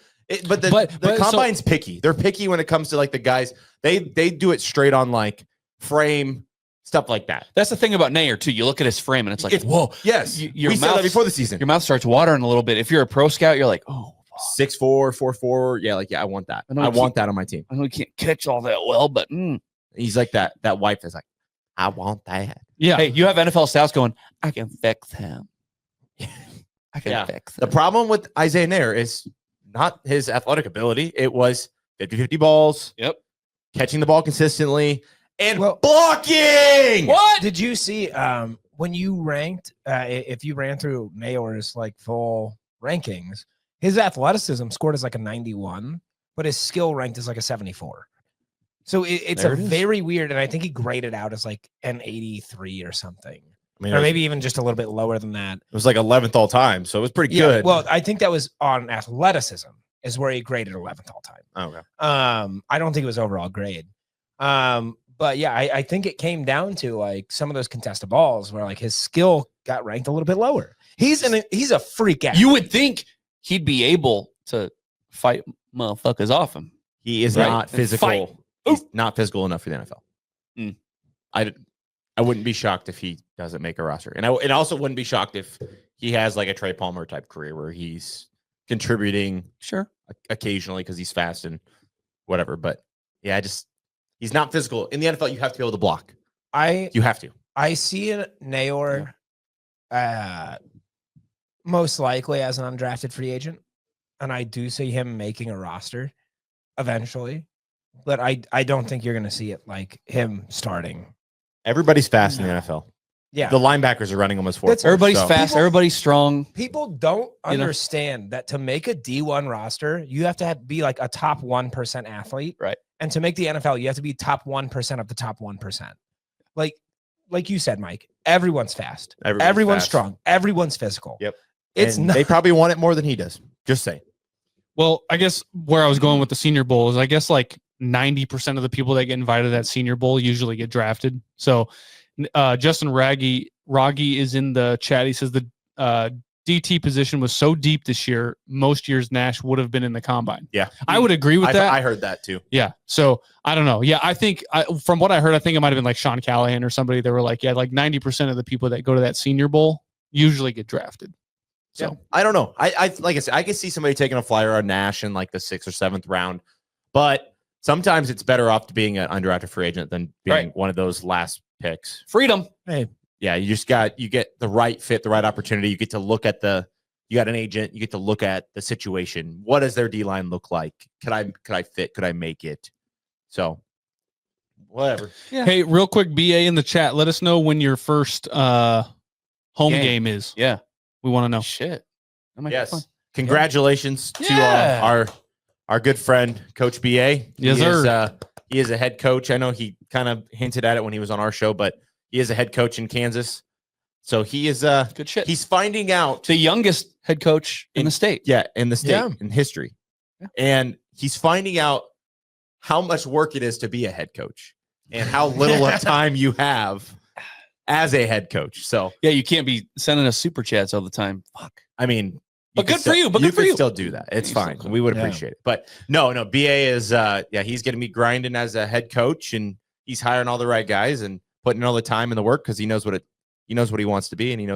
But the But so- combine's picky. They're picky when it comes to like the guys. They do it straight on like frame stuff like that. That's the thing about Nair too. You look at his frame and it's like, It's- whoa. Yes, Your we said that mouth- before the season. Your mouth starts watering a little bit. If you're a pro scout, you're like, oh, 6'4", 4'4". Yeah, like I want that. I know I he want that on my team. I know you can't catch all that well, but He's like that. That wife is like, I want that. Yeah. hey, you have NFL scouts going, I can fix him. I can Yeah. fix The him. problem with Isaiah Nair is not his athletic ability. It was 50-50 balls. Yep. Catching the ball consistently and Well- blocking. What? Did you see when you ranked if you ran through Nayor's like full rankings, his athleticism scored as like a 91, but his skill ranked as like a 74. So it's There it is. very weird, and I think he graded out as like an 83 or something, I mean, or maybe even just a little bit lower than that. it was like 11th all time, so it was pretty good. Well, I think that was on athleticism is where he graded 11th all time. Oh, okay. I don't think it was overall grade. But yeah, I think it came down to like some of those contested balls where like his skill got ranked a little bit lower. He's a freak athlete. You would think he'd be able to fight motherfuckers off him. He is Right. not And physical. fight. He's not physical enough for the NFL. Mm. I wouldn't be shocked if he doesn't make a roster, and I also wouldn't be shocked if he has like a Trey Palmer type career where he's contributing Sure. occasionally because he's fast and whatever. But yeah, he's not physical in the NFL. You have to be able to block. You have to. I see Nayor most likely as an undrafted free agent, and I do see him making a roster eventually. But I don't think you're going to see it like him starting. Everybody's fast in the NFL. Yeah. The linebackers are running almost 4. That's- Everybody's so- fast. People- Everybody's strong. People don't You know? understand that to make a D1 roster, you have to be like a top 1% athlete. Right. And to make the NFL, you have to be top 1% of the top 1%. Like you said, Mike, everyone's fast. Everyone's fast. strong. Everyone's physical. Yep. It's And not. they probably want it more than he does. Just saying. Well, I guess where I was going with the Senior Bowl is I guess like 90% of the people that get invited to that Senior Bowl usually get drafted. So Justin Raggy is in the chat. He says the DT position was so deep this year, most years Nash would have been in the combine. Yeah. I would agree with that. I heard that too. Yeah. So I don't know. Yeah. I think from what I heard, I think it might've been like Sean Callahan or somebody. They were like, yeah, like 90% of the people that go to that Senior Bowl usually get drafted. So yeah. I don't know. I like I said, I could see somebody taking a flyer on Nash in like the 6th or 7th round, but sometimes it's better off to being an undrafted free agent than being one of those last picks. Freedom. Hey, Yeah, you get the right fit, the right opportunity. You get to look at you got an agent, you get to look at the situation. What does their D-line look like? Could I fit? Could I make it? So whatever. Yeah. Hey, real quick, BA in the chat, let us know when your first home game is. Yeah. We want to know. Shit. That might be Yes. fun. Congratulations to our good friend, Coach BA. Yes, sir. He is a head coach. I know he kind of hinted at it when he was on our show, but he is a head coach in Kansas. So he is Good shit. he's finding out The youngest head coach in the state. in the state, in history. Yeah. And he's finding out how much work it is to be a head coach and how little of time you have as a head coach. So, Yeah, you can't be sending us super chats all the time. Fuck. I mean, But could good for you, but you good for could you. still do that. It's You fine. still We would Yeah. appreciate it. But no, BA is he's going to be grinding as a head coach, and he's hiring all the right guys and putting all the time and the work because he knows what he wants to be, and he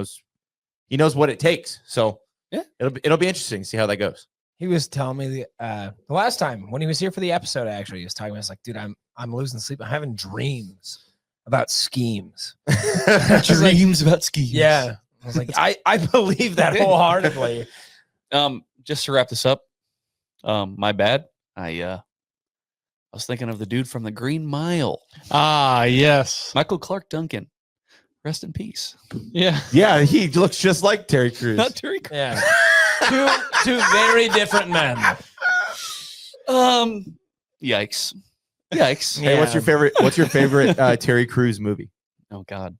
knows what it takes. So yeah, it'll be interesting to see how that goes. he was telling me the last time when he was here for the episode, actually, he was talking about, I was like, dude, I'm losing sleep. I'm having dreams about schemes. Dreams about skis. Yeah. I was like, I believe that wholeheartedly. Just to wrap this up, my bad. I was thinking of the dude from the Green Mile, Ah, yes. Michael Clark Duncan. Rest in peace. Yeah. Yeah, he looks just like Terry Crews. Not Terry. Crews. Yeah. two very different men. Yikes. Yikes. Hey, what's your favorite Terry Crews movie? Oh God.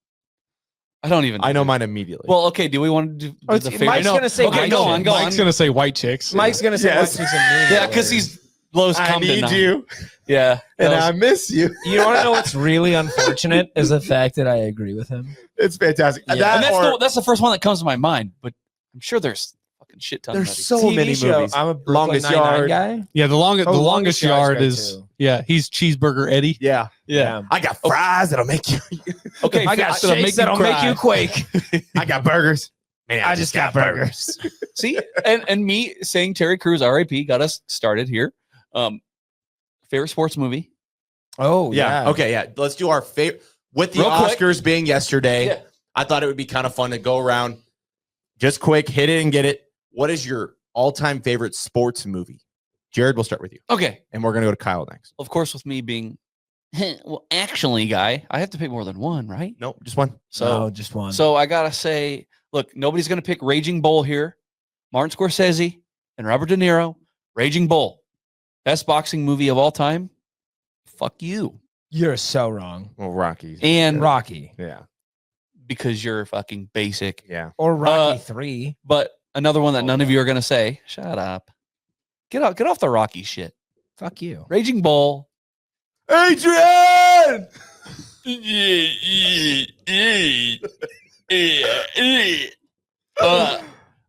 I don't even. I know mine immediately. Well, okay. Do we want to do Oh, the it's- favorite? Mike's gonna say okay, white go chicks. on. Go Mike's on. going to say white chicks. Mike's gonna say Yes. what he's Yeah, because he's lowest I come need to you, Yeah. and that I was- miss you. You want to know what's really unfortunate is the fact that I agree with him. It's fantastic. Yeah. That and that's the first one that comes to my mind. But I'm sure there's fucking shit ton. there's of so TV many show, movies. I'm a Brooklyn Longest Nine-Nine Yard. guy. Yeah, the longest Longest yard Yard's is good, too. yeah, he's Cheeseburger Eddie. Yeah, Yeah. I got fries that'll make you. Okay, I got that'll shakes that'll make you quake. I got burgers. Man, I just got burgers. See, and me saying Terry Crews R.I.P. got us started here. Favorite sports movie? Oh, Yeah. Okay. Yeah. Let's do our favorite. With the Real quick. Oscars being yesterday, Yeah. I thought it would be kind of fun to go around, just quick, hit it and get it. What is your all-time favorite sports movie? Jared, we'll start with you, Okay, and we're gonna go to Kyle next. of course, with me being well, actually, guy, I have to pick more than one, right? Nope, just one. So, just one. so I gotta say, look, nobody's gonna pick Raging Bull here. Martin Scorsese and Robert De Niro. Raging Bull, best boxing movie of all time. Fuck you, You're so wrong. Well, Rocky. and Rocky Yeah. because you're fucking basic. Yeah. or Rocky 3. But another one that none of you are gonna say. Shut up. Get off the Rocky shit. Fuck you. Raging Bull. Adrian.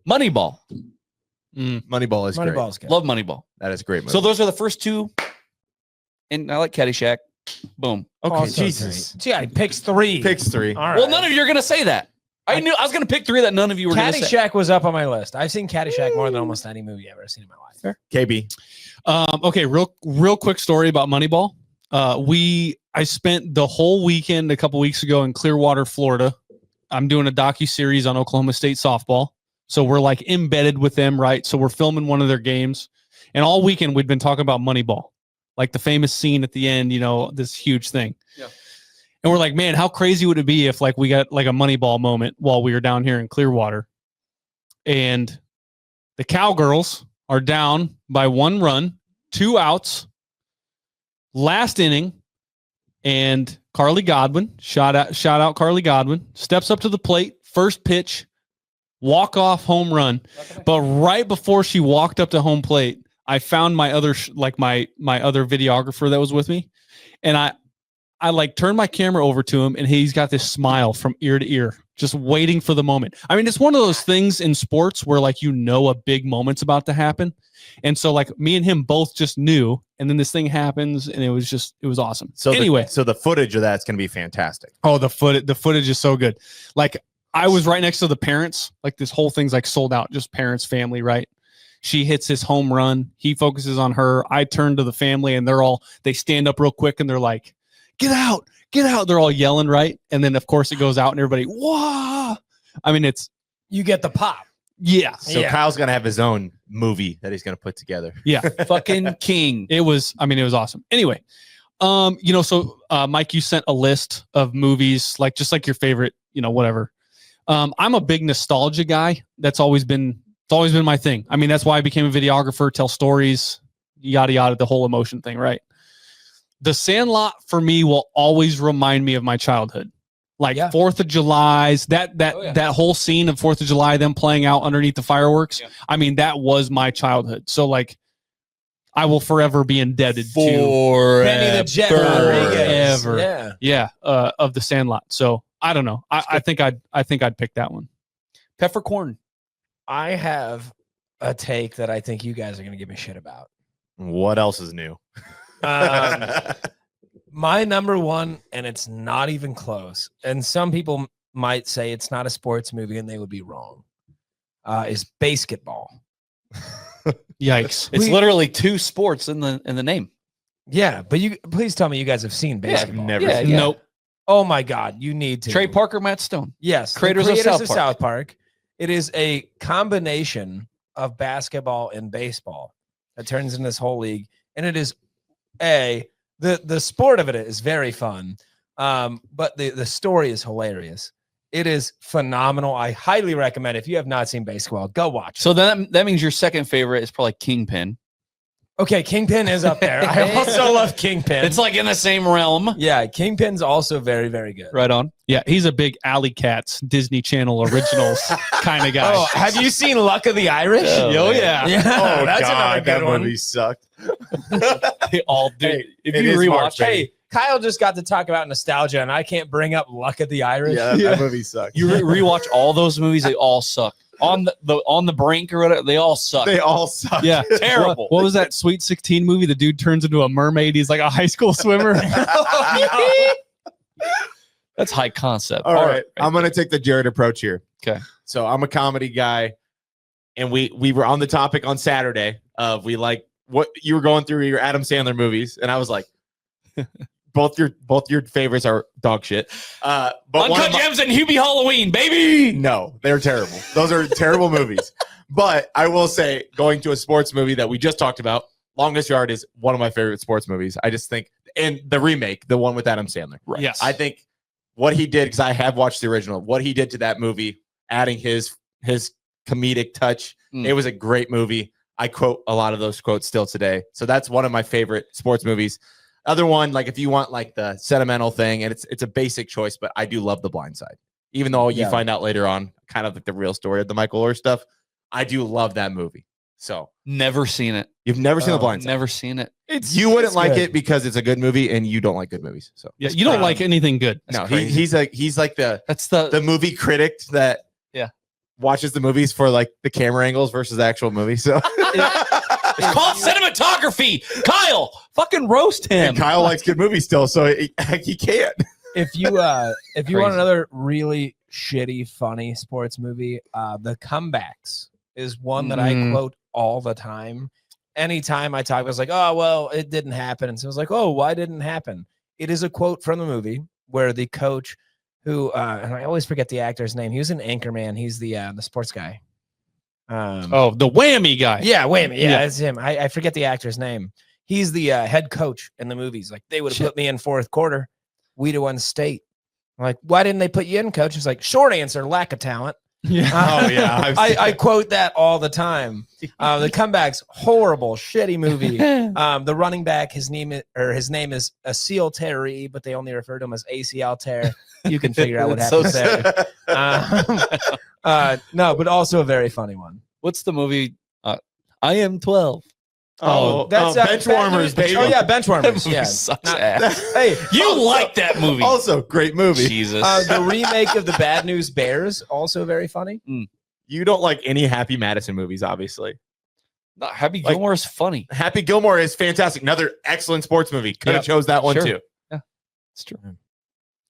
Moneyball. Moneyball is great. Moneyball's good. Love Moneyball. That is a great movie. So those are the first two. And I like Caddyshack. Boom. okay, Also Jesus. great. Yeah, he picks 3. Picks 3. All right. Well, none of you are going to say that. I knew I was going to pick 3 that none of you were going to say. Caddyshack was up on my list. I've seen Caddyshack more than almost any movie I've ever seen in my life. KB. Okay, real quick story about Moneyball. I spent the whole weekend a couple weeks ago in Clearwater, Florida. I'm doing a docu-series on Oklahoma State softball. So we're like embedded with them, right? So we're filming one of their games. And all weekend we'd been talking about Moneyball, like the famous scene at the end, this huge thing. Yeah. And we're like, man, how crazy would it be if like we got like a Moneyball moment while we were down here in Clearwater? And the Cowgirls are down by 1 run, 2 outs, last inning, and Carly Godwin, shout out Carly Godwin, steps up to the plate, first pitch, walk-off home run. But right before she walked up to home plate, I found my other my other videographer that was with me, and I like turned my camera over to him, and he's got this smile from ear to ear, just waiting for the moment. I mean, it's one of those things in sports where like a big moment's about to happen, and so like me and him both just knew, and then this thing happens, and it was awesome. So anyway, so the footage of that's going to be fantastic. oh, the footage is so good. Like I was right next to the parents. Like this whole thing's like sold out, just parents, family, right? She hits his home run. He focuses on her. I turn to the family, and they stand up real quick, and they're like, get out, get out. They're all yelling, right? And then, of course, it goes out, and everybody, whoa. I mean, you get the pop. Yeah. So Kyle's going to have his own movie that he's going to put together. Yeah. Fucking king. It was awesome. Anyway, so Mike, you sent a list of movies, like just like your favorite, whatever. I'm a big nostalgia guy. It's always been my thing. I mean, that's why I became a videographer, tell stories, yada, yada, the whole emotion thing, right? The Sandlot for me will always remind me of my childhood. Like 4th of July's, that whole scene of 4th of July, them playing out underneath the fireworks. Yeah. I mean, that was my childhood. So like, I will forever be indebted to Benny the Jet Rodriguez. Of the Sandlot. So I don't know. I think I'd pick that one. Peppercorn. I have a take that I think you guys are going to give me shit about. What else is new? My number one, and it's not even close, and some people might say it's not a sports movie, and they would be wrong, is basketball. Yikes. It's literally two sports in the name. Yeah, but please tell me you guys have seen basketball. Never seen it. Nope. Oh my God, you need to. Trey Parker, Matt Stone. Yes. Creators of South Park. It is a combination of basketball and baseball that turns into this whole league. And it is the sport of it is very fun. But the story is hilarious. It is phenomenal. I highly recommend it. If you have not seen basketball, go watch it. So that means your second favorite is probably Kingpin. Okay, Kingpin is up there. I also love Kingpin. It's like in the same realm. Yeah, Kingpin's also very, very good. Right on. Yeah, he's a big Alley Cats Disney Channel originals kind of guy. Oh, have you seen Luck of the Irish? Oh yeah. Oh, that's another good that one. movie sucked. They all do. Hey, if it you is rewatch, March, Hey, Kyle just got to talk about nostalgia, and I can't bring up Luck of the Irish. Yeah, that movie sucked. You rewatch all those movies, they all suck. On the brink or whatever, they all suck. They all suck. yeah, Terrible. What was that Sweet 16 movie? The dude turns into a mermaid. He's like a high school swimmer. That's high concept. All right. I'm going to take the Jared approach here. Okay. So I'm a comedy guy, and we were on the topic on Saturday of we like what you were going through your Adam Sandler movies, and I was like, both your favorites are dog shit. But Uncut Gems and Hubie Halloween, baby. No, they're terrible. Those are terrible movies. But I will say, going to a sports movie that we just talked about, Longest Yard is one of my favorite sports movies. I just think, and the remake, the one with Adam Sandler. Right. Yes. I think what he did, because I have watched the original, what he did to that movie, adding his comedic touch, it was a great movie. I quote a lot of those quotes still today. So that's one of my favorite sports movies. Other one, like if you want like the sentimental thing, and it's a basic choice, but I do love The Blind Side. Even though you find out later on kind of like the real story of the Michael Orr stuff, I do love that movie. So Never seen it. you've never seen The Blind Side. Never seen it. You wouldn't like good. it because it's a good movie, and you don't like good movies. So Yeah, you don't like anything good. no, crazy. he's like the That's the movie critic that watches the movies for like the camera angles versus the actual movie. So it's called cinematography. Kyle, fucking roast him. and Kyle likes good movies still, so he can't. If you want another really shitty, funny sports movie, The Comebacks is one that I quote all the time. Anytime I talk, I was like, oh, well, it didn't happen. And so I was like, oh, why didn't it happen? It is a quote from the movie where the coach who, and I always forget the actor's name. He was an Anchorman. He's the sports guy. Oh, the whammy guy. Yeah, Whammy. Yeah, Yeah. it's him. I forget the actor's name. He's the head coach in the movies. Like, they would have put me in fourth quarter. We'd have won state. I'm like, why didn't they put you in, coach? It's like, short answer, lack of talent. Yeah. Oh yeah, I quote that all the time. The Comebacks, horrible, shitty movie. The running back, his name is Aceel Terry, but they only refer to him as ACL tear. You can figure out what That's happens so there. No, but also a very funny one. What's the movie? I Am 12. That's bench Bad warmers, News- baby. Oh yeah, bench warmers. Movie Yeah. sucks Not- ass. Hey, You like that movie? Also, great movie. Jesus. the remake of the Bad News Bears also very funny. You don't like any Happy Madison movies, obviously. No, Happy Like- Gilmore is funny. Happy Gilmore is fantastic. Another excellent sports movie. Could have Yep. chose that one Sure. too. It's true.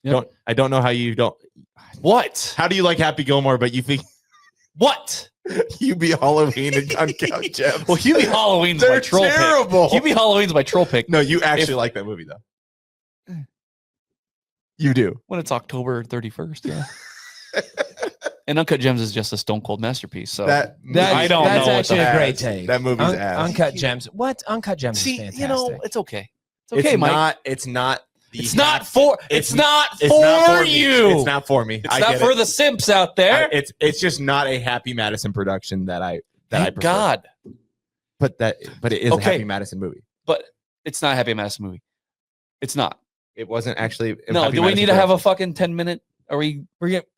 Yep. I don't know how you don't. What? How do you like Happy Gilmore, but you think What? Hubie Halloween and Uncut Gems? Well, Hubie Halloween's my They're troll terrible. pick. Hubie Halloween's my troll pick. No, you actually If- like that movie though. You do. When it's October 31st. Yeah. And Uncut Gems is just a stone cold masterpiece. So That I don't That's know what actually the a great ass. take. That movie's ass. Uncut Gems. What? Uncut Gems is see, fantastic. you know, it's okay. It's okay, Mike. It's not. The It's not for. It's not it's for not for me. you. It's not for me. It's I not get for it. the simps out there. It's just not a Happy Madison production that I Thank prefer. God. But it is a Okay. Happy Madison movie. But it's not a Happy Madison movie. It's not. It wasn't actually. a No. Happy Do we Madison need to have a production. fucking 10-minute? Are we?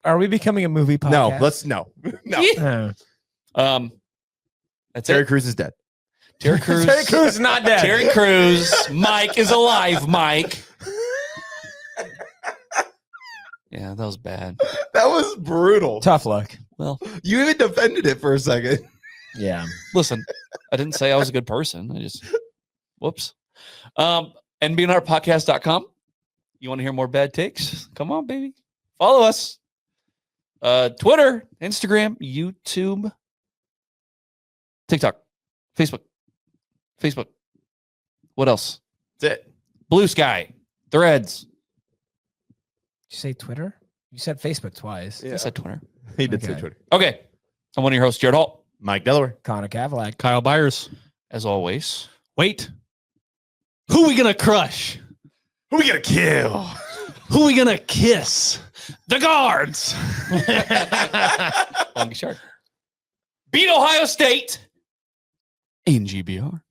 Are we becoming a movie podcast? No, let's no. Oh. That's Terry it. Crews is dead. Terry Crews. Terry Crews is not dead. Terry Crews. Mike is alive. Mike. Yeah, that was bad. That was brutal. Tough luck. Well, You even defended it for a second. Yeah. listen, I didn't say I was a good person. I just, whoops. NBNRpodcast.com. You want to hear more bad takes? Come on, baby. Follow us. Twitter, Instagram, YouTube, TikTok, Facebook. What else? That's it. Blue Sky, Threads. Did you say Twitter? You said Facebook twice. I said Twitter. He did say Okay. Twitter. Okay. I'm one of your hosts, Jared Hall. Mike Delaware. Connor Cavalack. Kyle Byers. As always. Wait. Who we gonna crush? Who we gonna kill? Who we gonna kiss? The guards. Long Shark. Beat Ohio State in GBR.